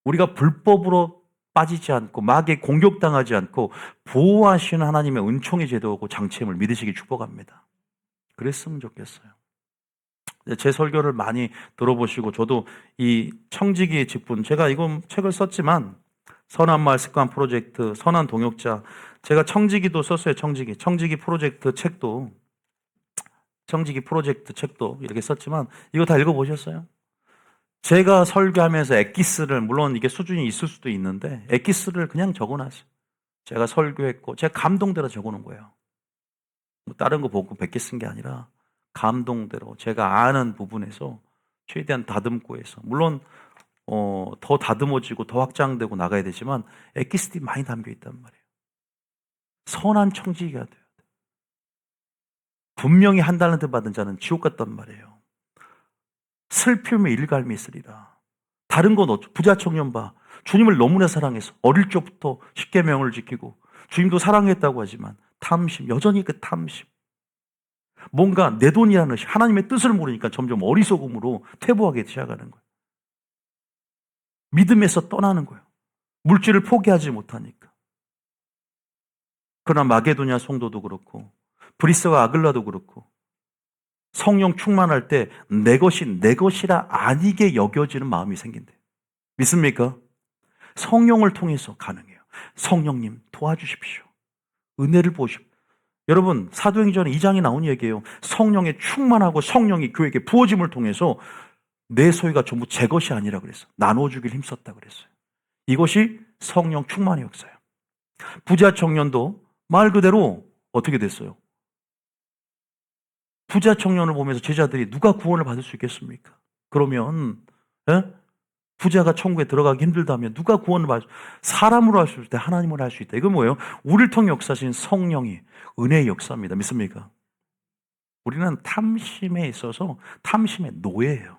우리가 불법으로 빠지지 않고 마귀에 공격당하지 않고 보호하시는 하나님의 은총의 제도고 장치임을 믿으시기 축복합니다. 그랬으면 좋겠어요. 제 설교를 많이 들어보시고 저도 이 청지기 직분 제가 이건 책을 썼지만 선한 말 습관 프로젝트 선한 동역자 제가 청지기도 썼어요. 청지기 프로젝트 책도 이렇게 썼지만 이거 다 읽어보셨어요? 제가 설교하면서 엑기스를 물론 이게 수준이 있을 수도 있는데 엑기스를 그냥 적어놨어요. 제가 설교했고 제가 감동대로 적어놓은 거예요. 뭐 다른 거 보고 100개 쓴 게 아니라 감동대로 제가 아는 부분에서 최대한 다듬고 해서 물론 더 다듬어지고 더 확장되고 나가야 되지만 엑기스들이 많이 담겨 있단 말이에요. 선한 청지기가 돼요. 분명히 한 달란트 받은 자는 지옥 갔단 말이에요. 슬픔의 일갈미 있으리라. 다른 건 없죠. 부자 청년 봐. 주님을 너무나 사랑해서 어릴 적부터 십계명을 지키고 주님도 사랑했다고 하지만 탐심, 여전히 그 탐심. 뭔가 내 돈이라는 것이 하나님의 뜻을 모르니까 점점 어리석음으로 퇴보하기 시작하는 거예요. 믿음에서 떠나는 거예요. 물질을 포기하지 못하니까. 그러나 마게도냐 성도도 그렇고 브리스와 아글라도 그렇고 성령 충만할 때 내 것이 내 것이라 아니게 여겨지는 마음이 생긴대요. 믿습니까? 성령을 통해서 가능해요. 성령님 도와주십시오. 은혜를 보십시오. 여러분 사도행전 2장에 나온 얘기예요. 성령에 충만하고 성령이 교회에게 부어짐을 통해서 내 소유가 전부 제 것이 아니라 그랬어요. 나눠주길 힘썼다 그랬어요. 이것이 성령 충만의 역사예요. 부자 청년도 말 그대로 어떻게 됐어요? 부자 청년을 보면서 제자들이 누가 구원을 받을 수 있겠습니까? 그러면 부자가 천국에 들어가기 힘들다면 누가 구원을 받을 수 사람으로 할 수 있을 때 하나님으로 할 수 있다. 이건 뭐예요? 우리를 통해 역사하신 성령이 은혜의 역사입니다. 믿습니까? 우리는 탐심에 있어서 탐심의 노예예요.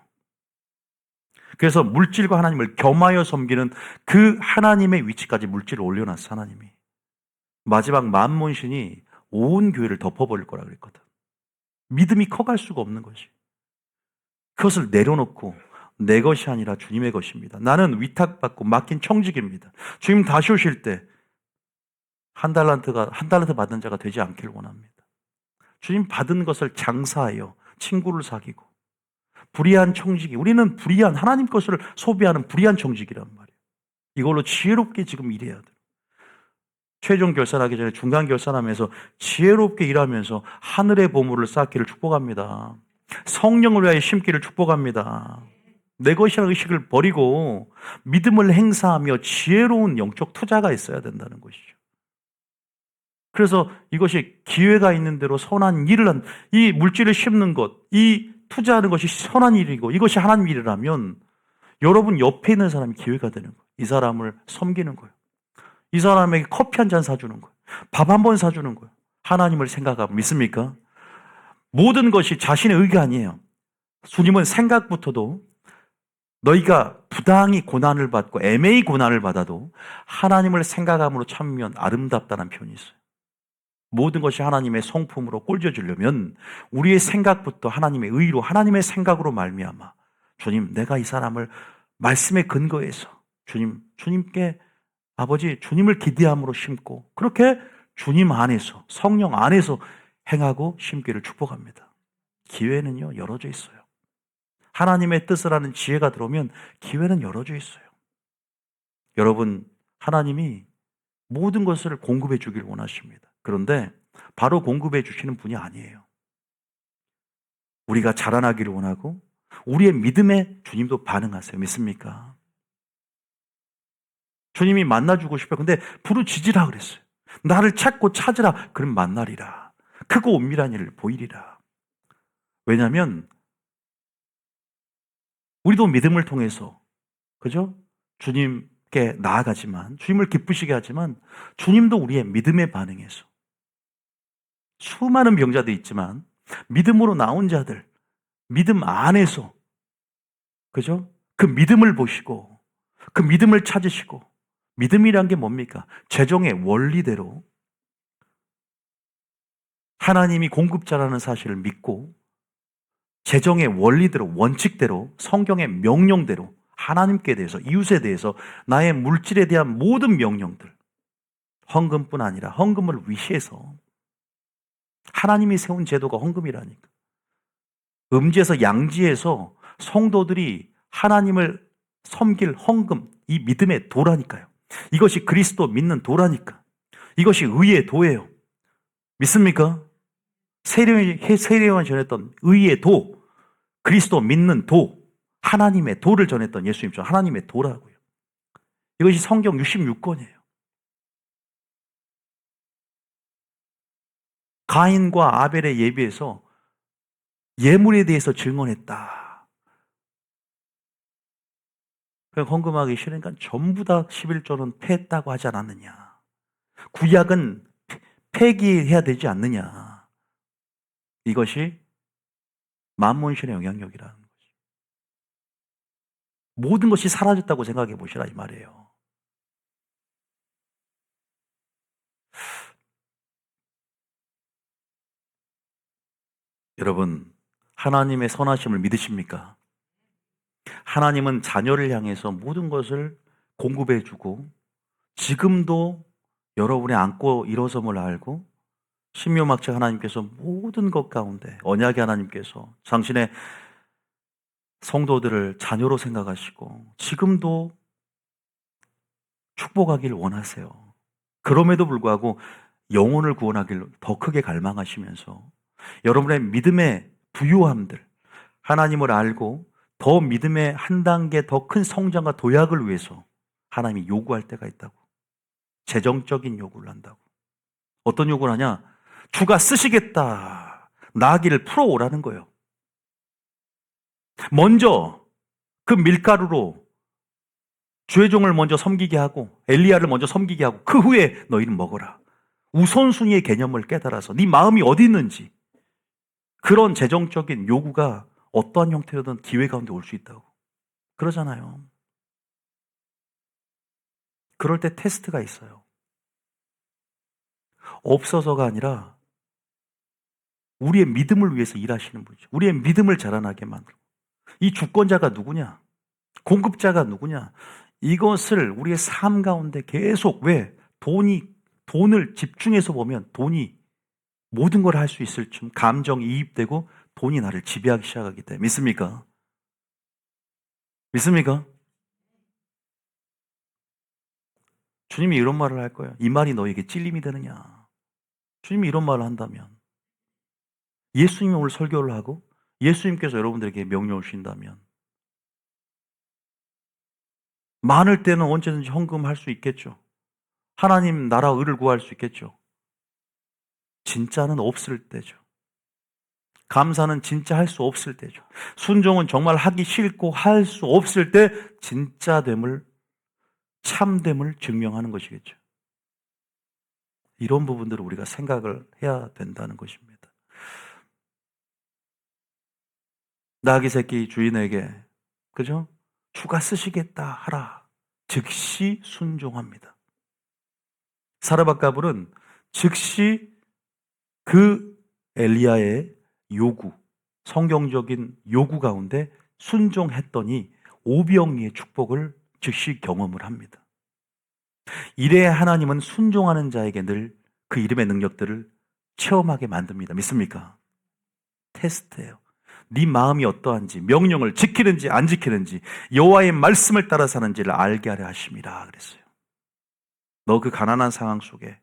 그래서 물질과 하나님을 겸하여 섬기는 그 하나님의 위치까지 물질을 올려놨어, 하나님이. 마지막 만몬신이 온 교회를 덮어버릴 거라 그랬거든. 믿음이 커갈 수가 없는 것이. 그것을 내려놓고 내 것이 아니라 주님의 것입니다. 나는 위탁받고 맡긴 청직입니다. 주님 다시 오실 때 한 달란트 받은 자가 되지 않기를 원합니다. 주님 받은 것을 장사하여 친구를 사귀고 불의한 청직이, 우리는 불의한 하나님 것을 소비하는 불의한 청직이란 말이에요. 이걸로 지혜롭게 지금 일해야 돼요. 최종 결산하기 전에 중간 결산하면서 지혜롭게 일하면서 하늘의 보물을 쌓기를 축복합니다. 성령을 위하여 심기를 축복합니다. 내 것이라는 의식을 버리고 믿음을 행사하며 지혜로운 영적 투자가 있어야 된다는 것이죠. 그래서 이것이 기회가 있는 대로 선한 일을 한, 이 물질을 심는 것, 이 투자하는 것이 선한 일이고 이것이 하나님 일이라면 여러분 옆에 있는 사람이 기회가 되는 거예요. 이 사람을 섬기는 거예요. 이 사람에게 커피 한 잔 사주는 거예요. 밥 한 번 사주는 거예요. 하나님을 생각하고 믿습니까? 모든 것이 자신의 의가 아니에요. 주님은 생각부터도 너희가 부당히 고난을 받고 애매히 고난을 받아도 하나님을 생각함으로 참으면 아름답다는 표현이 있어요. 모든 것이 하나님의 성품으로 꼴져주려면 우리의 생각부터 하나님의 의로 하나님의 생각으로 말미암아 주님, 내가 이 사람을 말씀에 근거해서 주님께 아버지 주님을 기대함으로 심고 그렇게 주님 안에서 성령 안에서 행하고 심기를 축복합니다. 기회는요 열어져 있어요. 하나님의 뜻을 하는 지혜가 들어오면 기회는 열어져 있어요. 여러분, 하나님이 모든 것을 공급해 주길 원하십니다. 그런데 바로 공급해 주시는 분이 아니에요. 우리가 자라나기를 원하고 우리의 믿음에 주님도 반응하세요. 믿습니까? 주님이 만나주고 싶어요. 근데 부르짖으라 그랬어요. 나를 찾고 찾으라. 그럼 만나리라. 크고 은밀한 일을 보이리라. 왜냐하면 우리도 믿음을 통해서 그죠? 주님께 나아가지만 주님을 기쁘시게 하지만 주님도 우리의 믿음에 반응해서 수많은 병자도 있지만 믿음으로 나온 자들, 믿음 안에서 그죠? 그 믿음을 보시고 그 믿음을 찾으시고 믿음이란 게 뭡니까? 재정의 원리대로 하나님이 공급자라는 사실을 믿고 재정의 원리대로 원칙대로 성경의 명령대로 하나님께 대해서 이웃에 대해서 나의 물질에 대한 모든 명령들 헌금뿐 아니라 헌금을 위시해서 하나님이 세운 제도가 헌금이라니까. 음지에서 양지에서 성도들이 하나님을 섬길 헌금, 이 믿음의 도라니까요. 이것이 그리스도 믿는 도라니까. 이것이 의의 도예요. 믿습니까? 세례요한이 전했던 의의 도, 그리스도 믿는 도, 하나님의 도를 전했던 예수님처럼 하나님의 도라고요. 이것이 성경 66권이에요. 가인과 아벨의 예비에서 예물에 대해서 증언했다. 헌금하기 싫으니까 전부 다 11조는 패했다고 하지 않았느냐. 구약은 폐기해야 되지 않느냐. 이것이 만몬신의 영향력이라는 거지. 모든 것이 사라졌다고 생각해 보시라 이 말이에요. 여러분, 하나님의 선하심을 믿으십니까? 하나님은 자녀를 향해서 모든 것을 공급해 주고 지금도 여러분의 안고 일어섬을 알고 신묘막측 하나님께서 모든 것 가운데 언약의 하나님께서 당신의 성도들을 자녀로 생각하시고 지금도 축복하기를 원하세요. 그럼에도 불구하고 영혼을 구원하기를 더 크게 갈망하시면서 여러분의 믿음의 부유함들, 하나님을 알고 더 믿음의 한 단계 더 큰 성장과 도약을 위해서 하나님이 요구할 때가 있다고. 재정적인 요구를 한다고. 어떤 요구를 하냐? 주가 쓰시겠다. 나아기를 풀어오라는 거예요. 먼저 그 밀가루로 주의 종을 먼저 섬기게 하고 엘리야를 먼저 섬기게 하고 그 후에 너희는 먹어라. 우선순위의 개념을 깨달아서 네 마음이 어디 있는지 그런 재정적인 요구가 어떠한 형태로든 기회 가운데 올 수 있다고. 그러잖아요. 그럴 때 테스트가 있어요. 없어서가 아니라 우리의 믿음을 위해서 일하시는 분이죠. 우리의 믿음을 자라나게 만들고. 이 주권자가 누구냐? 공급자가 누구냐? 이것을 우리의 삶 가운데 계속 왜 돈을 집중해서 보면 돈이 모든 걸 할 수 있을 쯤 감정이입되고 돈이 나를 지배하기 시작하기 때문에 믿습니까? 믿습니까? 주님이 이런 말을 할 거예요. 이 말이 너에게 찔림이 되느냐? 주님이 이런 말을 한다면 예수님이 오늘 설교를 하고 예수님께서 여러분들에게 명령을 주신다면 많을 때는 언제든지 헌금할 수 있겠죠. 하나님 나라 의를 구할 수 있겠죠. 진짜는 없을 때죠. 감사는 진짜 할 수 없을 때죠. 순종은 정말 하기 싫고 할 수 없을 때 진짜됨을, 참됨을 증명하는 것이겠죠. 이런 부분들을 우리가 생각을 해야 된다는 것입니다. 나귀 새끼 주인에게, 그죠? 주가 쓰시겠다 하라. 즉시 순종합니다. 사르밧가불은 즉시 그 엘리야의 요구, 성경적인 요구 가운데 순종했더니 오병이의 축복을 즉시 경험을 합니다. 이래야 하나님은 순종하는 자에게 늘 그 이름의 능력들을 체험하게 만듭니다. 믿습니까? 테스트예요. 네 마음이 어떠한지, 명령을 지키는지 안 지키는지, 여호와의 말씀을 따라 사는지를 알게 하려 하심이라 그랬어요. 너 그 가난한 상황 속에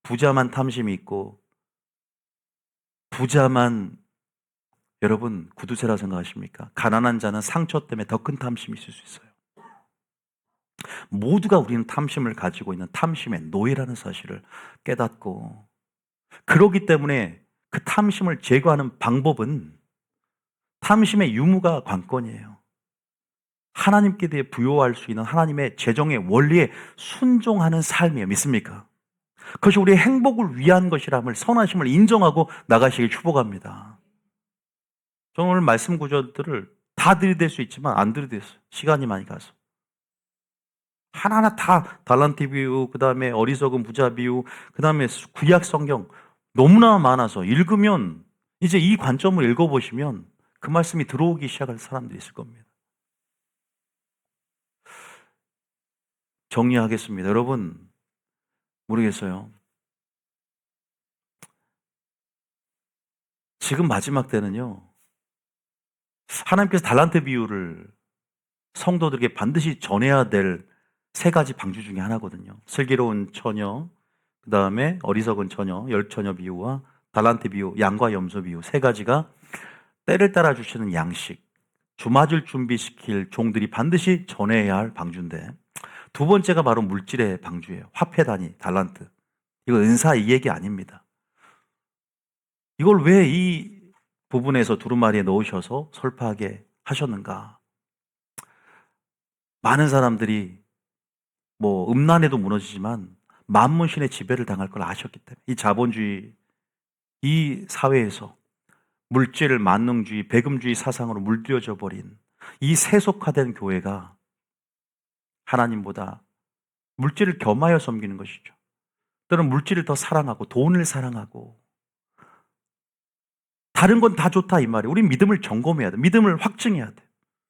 부자만 탐심이 있고 부자만 여러분 구두쇠라 생각하십니까? 가난한 자는 상처 때문에 더 큰 탐심이 있을 수 있어요. 모두가 우리는 탐심을 가지고 있는 탐심의 노예라는 사실을 깨닫고 그러기 때문에 그 탐심을 제거하는 방법은 탐심의 유무가 관건이에요. 하나님께 대해 부여할 수 있는 하나님의 재정의 원리에 순종하는 삶이에요. 믿습니까? 그것이 우리의 행복을 위한 것이라면 선하심을 인정하고 나가시길 축복합니다. 저는 오늘 말씀 구절들을 다 들이댈 수 있지만 안 들이댔어요. 시간이 많이 가서. 하나하나 다 달란트 비유, 그 다음에 어리석은 부자 비유, 그 다음에 구약 성경 너무나 많아서 읽으면 이제 이 관점을 읽어보시면 그 말씀이 들어오기 시작할 사람들이 있을 겁니다. 정리하겠습니다. 여러분, 모르겠어요. 지금 마지막 때는요, 하나님께서 달란트 비유를 성도들에게 반드시 전해야 될 세 가지 방주 중에 하나거든요. 슬기로운 처녀, 그 다음에 어리석은 처녀, 열처녀 비유와 달란트 비유, 양과 염소 비유 세 가지가 때를 따라 주시는 양식, 주맞을 준비시킬 종들이 반드시 전해야 할 방주인데 두 번째가 바로 물질의 방주예요. 화폐 단위, 달란트. 이거 은사 이 얘기 아닙니다. 이걸 왜 이 부분에서 두루마리에 넣으셔서 설파하게 하셨는가? 많은 사람들이 음란에도 무너지지만 만문신의 지배를 당할 걸 아셨기 때문에 이 자본주의, 이 사회에서 물질, 만능주의, 배금주의 사상으로 물들여져 버린 이 세속화된 교회가 하나님보다 물질을 겸하여 섬기는 것이죠. 또는 물질을 더 사랑하고 돈을 사랑하고 다른 건 다 좋다 이 말이에요. 우리 믿음을 점검해야 돼. 믿음을 확증해야 돼.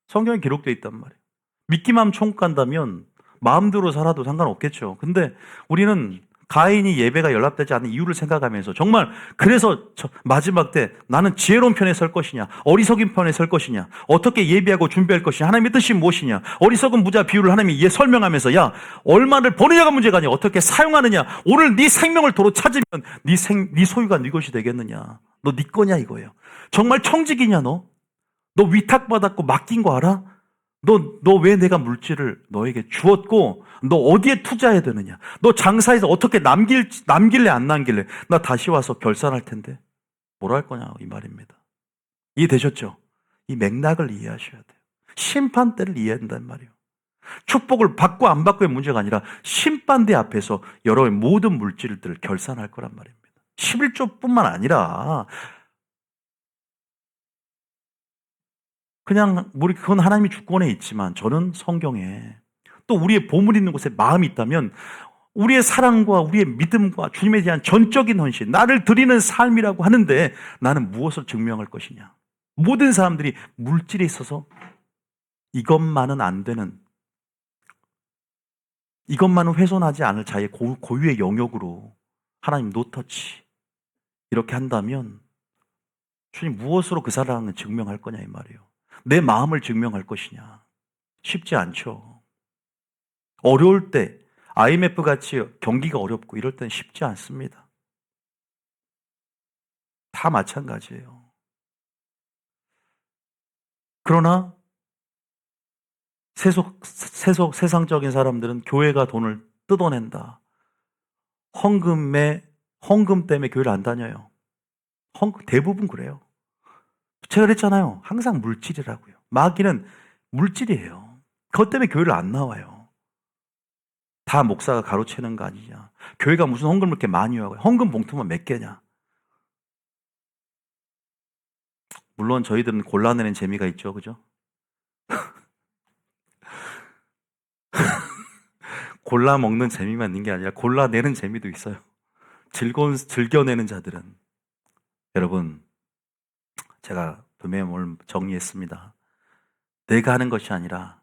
성경에 기록되어 있단 말이에요. 믿기만 하면 천국 간다면 마음대로 살아도 상관없겠죠. 근데 우리는 가인이 예배가 연락되지 않는 이유를 생각하면서 정말 그래서 마지막 때 나는 지혜로운 편에 설 것이냐 어리석은 편에 설 것이냐 어떻게 예비하고 준비할 것이냐 하나님의 뜻이 무엇이냐 어리석은 부자 비유를 하나님이 설명하면서 야 얼마를 버느냐가 문제가 아니야 어떻게 사용하느냐 오늘 네 생명을 도로 찾으면 네 소유가 네 것이 되겠느냐 너 네 거냐 이거예요. 정말 청직이냐 너 위탁받았고 맡긴 거 알아? 너 왜 내가 물질을 너에게 주었고, 너 어디에 투자해야 되느냐? 너 장사해서 어떻게 남길래 안 남길래? 나 다시 와서 결산할 텐데. 뭐라 할 거냐, 이 말입니다. 이해되셨죠? 이 맥락을 이해하셔야 돼요. 심판대를 이해해야 된단 말이에요. 축복을 받고 안 받고의 문제가 아니라 심판대 앞에서 여러분의 모든 물질들을 결산할 거란 말입니다. 11조뿐만 아니라 그냥 그건 하나님의 주권에 있지만 저는 성경에 또 우리의 보물 있는 곳에 마음이 있다면 우리의 사랑과 우리의 믿음과 주님에 대한 전적인 헌신, 나를 드리는 삶이라고 하는데 나는 무엇을 증명할 것이냐? 모든 사람들이 물질에 있어서 이것만은 안 되는, 이것만은 훼손하지 않을 자의 고유의 영역으로 하나님 노터치 이렇게 한다면 주님 무엇으로 그 사랑을 증명할 거냐 이 말이에요. 내 마음을 증명할 것이냐? 쉽지 않죠. 어려울 때 IMF 같이 경기가 어렵고 이럴 때는 쉽지 않습니다. 다 마찬가지예요. 그러나 세상적인 사람들은 교회가 돈을 뜯어낸다. 헌금 때문에 교회를 안 다녀요. 대부분 그래요. 제가 그랬잖아요. 항상 물질이라고요. 마귀는 물질이에요. 그것 때문에 교회를 안 나와요. 다 목사가 가로채는 거 아니냐. 교회가 무슨 헌금을 이렇게 많이 하고 헌금 봉투만 몇 개냐. 물론 저희들은 골라내는 재미가 있죠. 그죠? 골라 먹는 재미만 있는 게 아니라 골라내는 재미도 있어요. 즐겨내는 자들은. 여러분, 제가 분명히 오늘 정리했습니다. 내가 하는 것이 아니라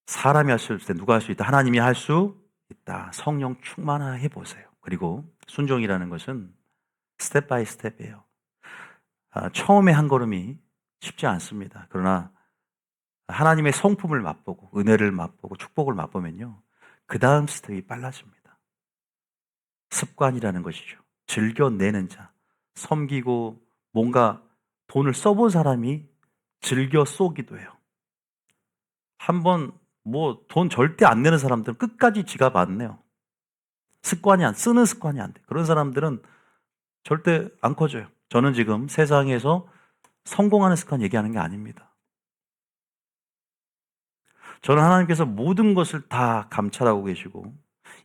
사람이 할 수 있을 때 누가 할 수 있다? 하나님이 할 수 있다. 성령 충만해 보세요. 그리고 순종이라는 것은 스텝 바이 스텝이에요. 처음에 한 걸음이 쉽지 않습니다. 그러나 하나님의 성품을 맛보고 은혜를 맛보고 축복을 맛보면요. 그 다음 스텝이 빨라집니다. 습관이라는 것이죠. 즐겨내는 자. 섬기고 뭔가 돈을 써본 사람이 즐겨 쏘기도 해요. 한번 돈 절대 안 내는 사람들은 끝까지 지갑 안 내요. 쓰는 습관이 안 돼. 그런 사람들은 절대 안 커져요. 저는 지금 세상에서 성공하는 습관 얘기하는 게 아닙니다. 저는 하나님께서 모든 것을 다 감찰하고 계시고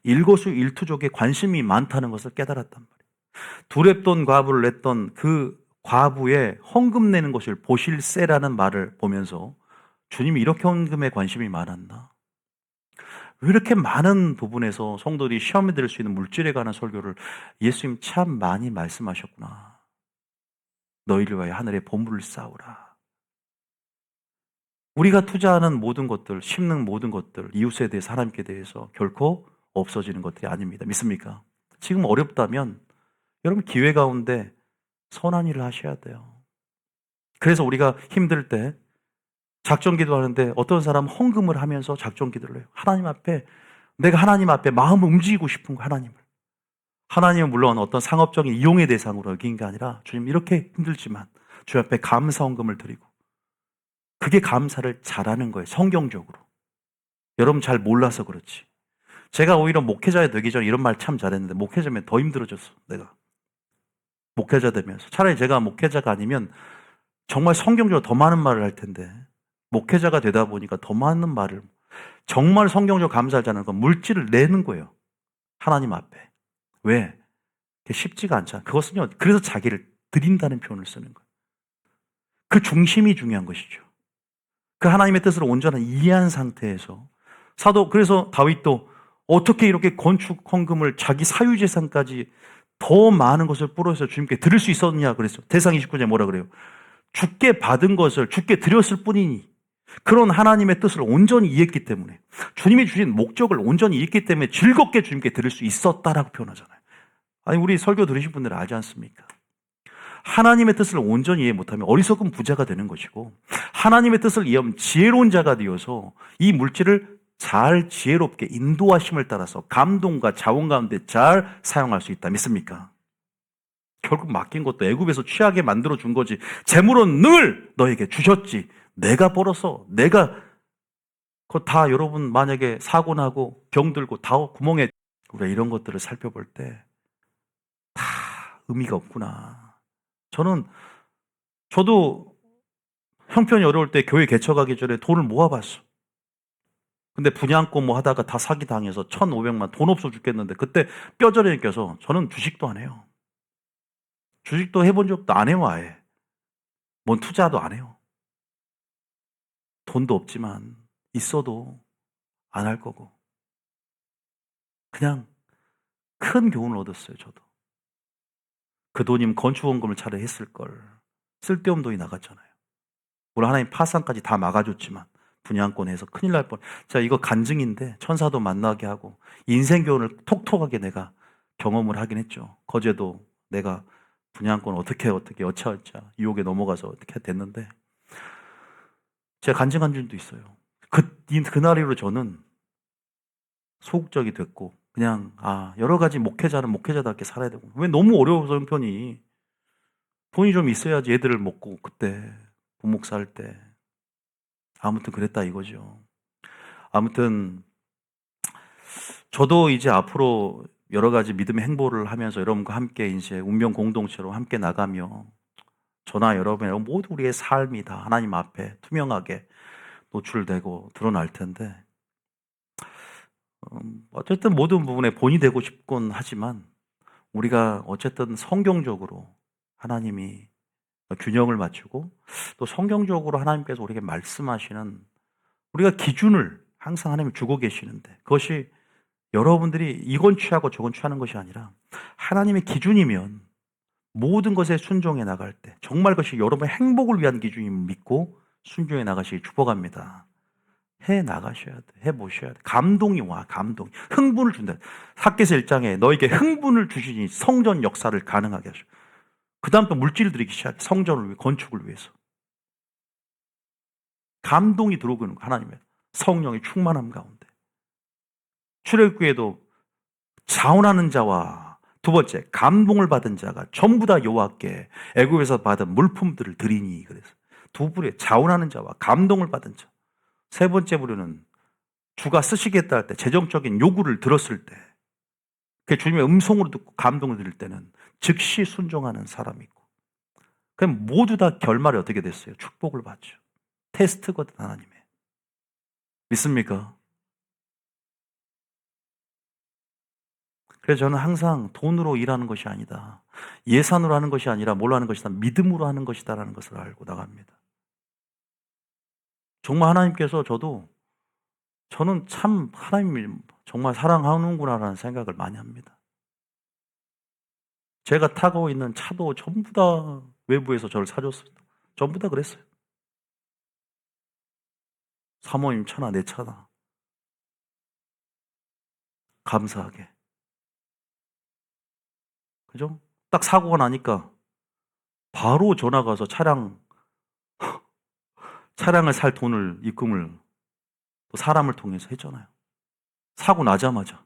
일거수일투족에 관심이 많다는 것을 깨달았단 말이에요. 두렙돈 과부를 냈던 그 과부의 헌금 내는 것을 보실세라는 말을 보면서 주님이 이렇게 헌금에 관심이 많았나? 왜 이렇게 많은 부분에서 성도들이 시험에 들 수 있는 물질에 관한 설교를 예수님 참 많이 말씀하셨구나. 너희를 위하여 하늘에 보물을 쌓으라. 우리가 투자하는 모든 것들, 심는 모든 것들, 이웃에 대해서 하나님께 대해서 결코 없어지는 것들이 아닙니다. 믿습니까? 지금 어렵다면 여러분 기회 가운데 선한 일을 하셔야 돼요. 그래서 우리가 힘들 때 작정기도 하는데 어떤 사람은 헌금을 하면서 작정기도를 해요. 내가 하나님 앞에 마음을 움직이고 싶은 거 하나님은 물론 어떤 상업적인 이용의 대상으로 여긴 게 아니라 주님 이렇게 힘들지만 주 앞에 감사 헌금을 드리고 그게 감사를 잘하는 거예요. 성경적으로. 여러분 잘 몰라서 그렇지. 제가 오히려 목회자 되기 전에 이런 말 참 잘했는데 목회자면 더 힘들어졌어. 내가. 목회자 되면서. 차라리 제가 목회자가 아니면 정말 성경적으로 더 많은 말을 할 텐데 목회자가 되다 보니까 더 많은 말을 정말 성경적으로 감사하지 않은 건 물질을 내는 거예요. 하나님 앞에. 왜? 그게 쉽지가 않잖아요. 그것은요. 그래서 자기를 드린다는 표현을 쓰는 거예요. 그 중심이 중요한 것이죠. 그 하나님의 뜻을 온전히 이해한 상태에서 그래서 다윗도 어떻게 이렇게 건축 헌금을 자기 사유재산까지 더 많은 것을 뿌려서 주님께 드릴 수 있었느냐 그랬어요. 대상 29절에 뭐라 그래요? 주께 받은 것을 주께 드렸을 뿐이니 그런 하나님의 뜻을 온전히 이해했기 때문에 주님이 주신 목적을 온전히 이해했기 때문에 즐겁게 주님께 드릴 수 있었다라고 표현하잖아요. 아니 우리 설교 들으신 분들은 알지 않습니까? 하나님의 뜻을 온전히 이해 못하면 어리석은 부자가 되는 것이고 하나님의 뜻을 이해하면 지혜로운 자가 되어서 이 물질을 잘 지혜롭게 인도하심을 따라서 감동과 자원 가운데 잘 사용할 수 있다. 믿습니까? 결국 맡긴 것도 애굽에서 취하게 만들어 준 거지. 재물은 늘 너에게 주셨지. 내가 벌어서 내가 그거 다 여러분 만약에 사고 나고 병들고 다 구멍에 우리가 이런 것들을 살펴볼 때 다 의미가 없구나. 저도 형편이 어려울 때 교회 개척하기 전에 돈을 모아봤어. 근데 분양권 뭐 하다가 다 사기당해서 1,500만 돈 없어 죽겠는데 그때 뼈저리게 껴서 저는 주식도 안 해요. 주식도 해본 적도 안 해요 아예. 뭔 투자도 안 해요. 돈도 없지만 있어도 안 할 거고. 그냥 큰 교훈을 얻었어요, 저도. 그 돈이면 건축원금을 차라리 했을 걸. 쓸데없는 돈이 나갔잖아요. 물론 하나님 파산까지 다 막아줬지만 분양권에서 큰일 날 뻔. 자, 이거 간증인데 천사도 만나게 하고 인생 교훈을 톡톡하게 내가 경험을 하긴 했죠. 거제도 내가 분양권 어떻게 여차여차 유혹에 넘어가서 어떻게 됐는데 제가 간증한 줄도 있어요. 그날 이후로 저는 소극적이 됐고 그냥 여러 가지 목회자는 목회자답게 살아야 되고 왜 너무 어려워서 형편이 돈이 좀 있어야지 애들을 먹고 그때 부목사 할 때 아무튼 그랬다 이거죠. 아무튼 저도 이제 앞으로 여러 가지 믿음의 행보를 하면서 여러분과 함께 이제 운명 공동체로 함께 나가며 저나 여러분 모두 우리의 삶이 다 하나님 앞에 투명하게 노출되고 드러날 텐데 어쨌든 모든 부분에 본이 되고 싶곤 하지만 우리가 어쨌든 성경적으로 하나님이 균형을 맞추고 또 성경적으로 하나님께서 우리에게 말씀하시는 우리가 기준을 항상 하나님이 주고 계시는데 그것이 여러분들이 이건 취하고 저건 취하는 것이 아니라 하나님의 기준이면 모든 것에 순종해 나갈 때 정말 그것이 여러분의 행복을 위한 기준임을 믿고 순종해 나가시기 축복합니다. 해 나가셔야 돼. 해 보셔야 돼. 감동이 와. 감동. 흥분을 준다. 삭개서 1장에 너에게 흥분을 주시니 성전 역사를 가능하게 하셔. 그다음 또 물질을 드리기 시작해. 성전을 위해 건축을 위해서. 감동이 들어오는 거 하나님의 성령의 충만함 가운데. 출애굽기에도 자원하는 자와 두 번째 감동을 받은 자가 전부 다 여호와께 애굽에서 받은 물품들을 드리니 그래서 두 부류의 자원하는 자와 감동을 받은 자. 세 번째 부류는 주가 쓰시겠다 할 때 재정적인 요구를 들었을 때 그 주님의 음성으로 듣고 감동을 드릴 때는 즉시 순종하는 사람이 있고 그럼 모두 다 결말이 어떻게 됐어요? 축복을 받죠. 테스트거든 하나님의. 믿습니까? 그래서 저는 항상 돈으로 일하는 것이 아니다. 예산으로 하는 것이 아니라 뭘로 하는 것이다. 믿음으로 하는 것이다라는 것을 알고 나갑니다. 정말 하나님께서 저는 참 하나님을 정말 사랑하는구나라는 생각을 많이 합니다. 제가 타고 있는 차도 전부 다 외부에서 저를 사줬습니다. 전부 다 그랬어요. 사모님 차나 내 차나 감사하게. 그죠? 딱 사고가 나니까 바로 전화 가서 차량을 살 돈을 입금을 또 사람을 통해서 했잖아요. 사고 나자마자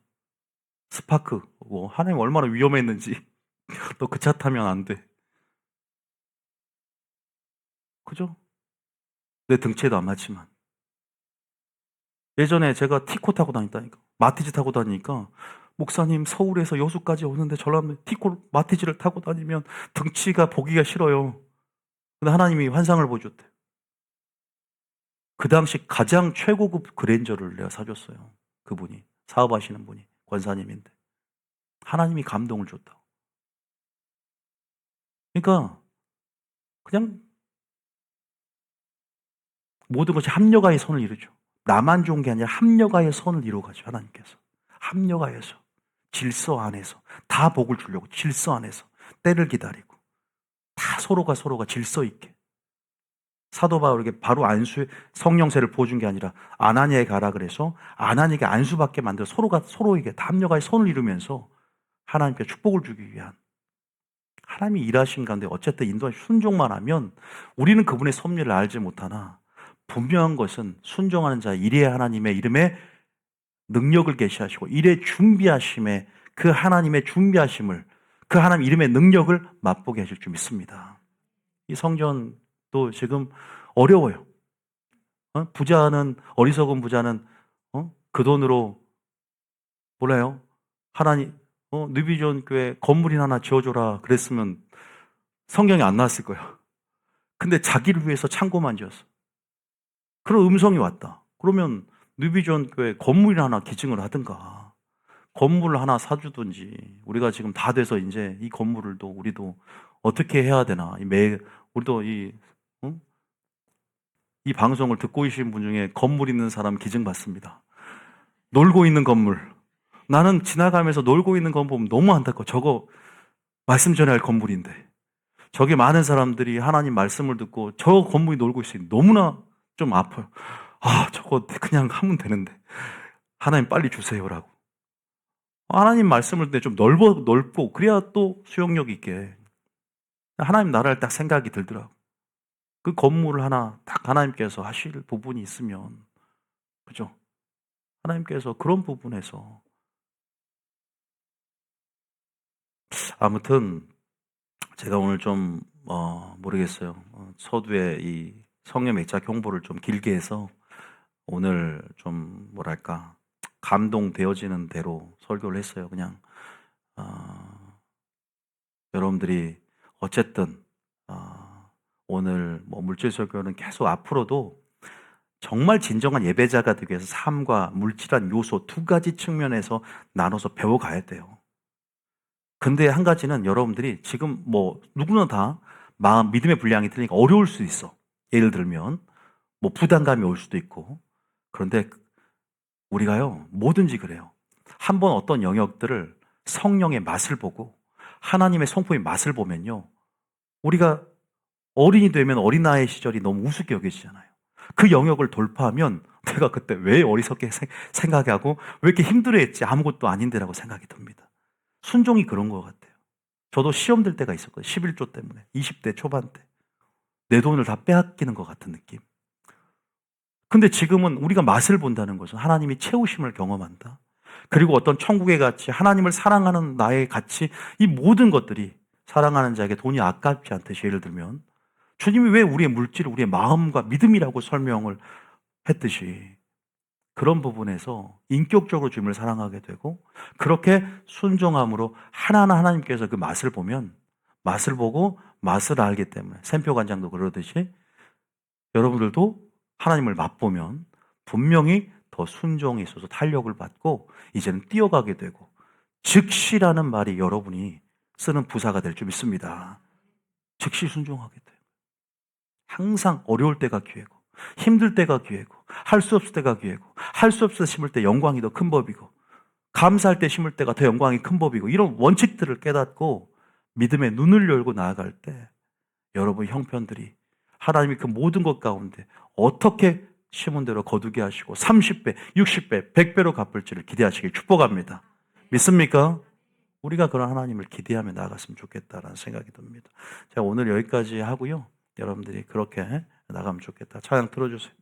스파크 하나님 얼마나 위험했는지 너 그 차 타면 안 돼. 그죠? 내 등치에도 안 맞지만 예전에 제가 티코 타고 다녔다니까 마티즈 타고 다니니까 목사님 서울에서 여수까지 오는데 전라도 티코 마티즈를 타고 다니면 등치가 보기가 싫어요. 근데 하나님이 환상을 보여줬대. 그 당시 가장 최고급 그랜저를 내가 사줬어요. 그분이 사업하시는 분이 권사님인데 하나님이 감동을 줬다. 그러니까 그냥 모든 것이 합력하의 선을 이루죠. 나만 좋은 게 아니라 합력하의 선을 이루어가죠. 하나님께서 합력하여서 질서 안에서 다 복을 주려고 질서 안에서 때를 기다리고 다 서로가 질서 있게 사도 바울에게 바로 안수 성령세를 보여준 게 아니라 아나니아에 가라 그래서 아나니아에게 안수받게 만들어 서로가 서로에게 다 합력하여 선을 이루면서 하나님께 축복을 주기 위한 하나님이 일하신 가운데 어쨌든 인도하신 순종만 하면 우리는 그분의 섭리를 알지 못하나 분명한 것은 순종하는 자 이레 하나님의 이름에 능력을 계시하시고 이레 준비하심에 그 하나님의 준비하심을 그 하나님 이름의 능력을 맛보게 하실 줄 믿습니다. 이 성전도 지금 어려워요. 어리석은 부자는 그 돈으로 몰라요. 하나님 느비존 교회 건물이나 하나 지어줘라 그랬으면 성경이 안 나왔을 거예요. 근데 자기를 위해서 창고만 지었어. 그런 음성이 왔다. 그러면 뉴비전 교회 건물이 하나 기증을 하든가 건물을 하나 사주든지 우리가 지금 다 돼서 이제 이 건물을 또 우리도 어떻게 해야 되나 우리도 이 방송을 듣고 계신 분 중에 건물 있는 사람 기증 받습니다. 놀고 있는 건물. 나는 지나가면서 놀고 있는 건물 보면 너무 안타까워. 저거 말씀 전해야 할 건물인데. 저게 많은 사람들이 하나님 말씀을 듣고 저 건물이 놀고 있으니 너무나 좀 아파요. 아, 저거 그냥 하면 되는데. 하나님 빨리 주세요라고. 하나님 말씀을 때 좀 넓고, 그래야 또 수용력 있게. 하나님 나라를 딱 생각이 들더라고. 그 건물을 하나 딱 하나님께서 하실 부분이 있으면, 그죠? 하나님께서 그런 부분에서. 아무튼, 제가 오늘 좀, 모르겠어요. 서두에 이 성령 매작 홍보를 좀 길게 해서 오늘 좀, 뭐랄까, 감동되어지는 대로 설교를 했어요. 그냥, 여러분들이 어쨌든, 오늘 뭐 물질 설교는 계속 앞으로도 정말 진정한 예배자가 되기 위해서 삶과 물질한 요소 두 가지 측면에서 나눠서 배워가야 돼요. 근데 한 가지는 여러분들이 지금 뭐 누구나 다 믿음의 분량이 틀리니까 어려울 수 있어. 예를 들면 뭐 부담감이 올 수도 있고. 그런데 우리가요, 뭐든지 그래요. 한번 어떤 영역들을 성령의 맛을 보고 하나님의 성품의 맛을 보면요, 우리가 어린이 되면 어린아이 시절이 너무 우습게 여겨지잖아요. 그 영역을 돌파하면 내가 그때 왜 어리석게 생각하고 왜 이렇게 힘들어했지, 아무것도 아닌데라고 생각이 듭니다. 순종이 그런 것 같아요. 저도 시험 들 때가 있었거든요. 11조 때문에. 20대 초반 때. 내 돈을 다 빼앗기는 것 같은 느낌. 근데 지금은 우리가 맛을 본다는 것은 하나님이 채우심을 경험한다. 그리고 어떤 천국의 가치, 하나님을 사랑하는 나의 가치, 이 모든 것들이 사랑하는 자에게 돈이 아깝지 않듯이, 예를 들면 주님이 왜 우리의 물질을 우리의 마음과 믿음이라고 설명을 했듯이 그런 부분에서 인격적으로 주님을 사랑하게 되고, 그렇게 순종함으로 하나하나 하나님께서 그 맛을 보면, 맛을 보고 맛을 알기 때문에 샘표 관장도 그러듯이 여러분들도 하나님을 맛보면 분명히 더 순종에 있어서 탄력을 받고 이제는 뛰어가게 되고, 즉시라는 말이 여러분이 쓰는 부사가 될 줄 믿습니다. 즉시 순종하게 돼요. 항상 어려울 때가 기회고, 힘들 때가 기회고, 할 수 없을 때가 기회고, 할 수 없을 때 심을 때 영광이 더 큰 법이고, 감사할 때 심을 때가 더 영광이 큰 법이고, 이런 원칙들을 깨닫고 믿음의 눈을 열고 나아갈 때 여러분 형편들이 하나님이 그 모든 것 가운데 어떻게 심은 대로 거두게 하시고 30배, 60배, 100배로 갚을지를 기대하시길 축복합니다. 믿습니까? 우리가 그런 하나님을 기대하며 나아갔으면 좋겠다라는 생각이 듭니다. 제가 오늘 여기까지 하고요. 여러분들이 그렇게 나가면 좋겠다. 찬양 틀어주세요.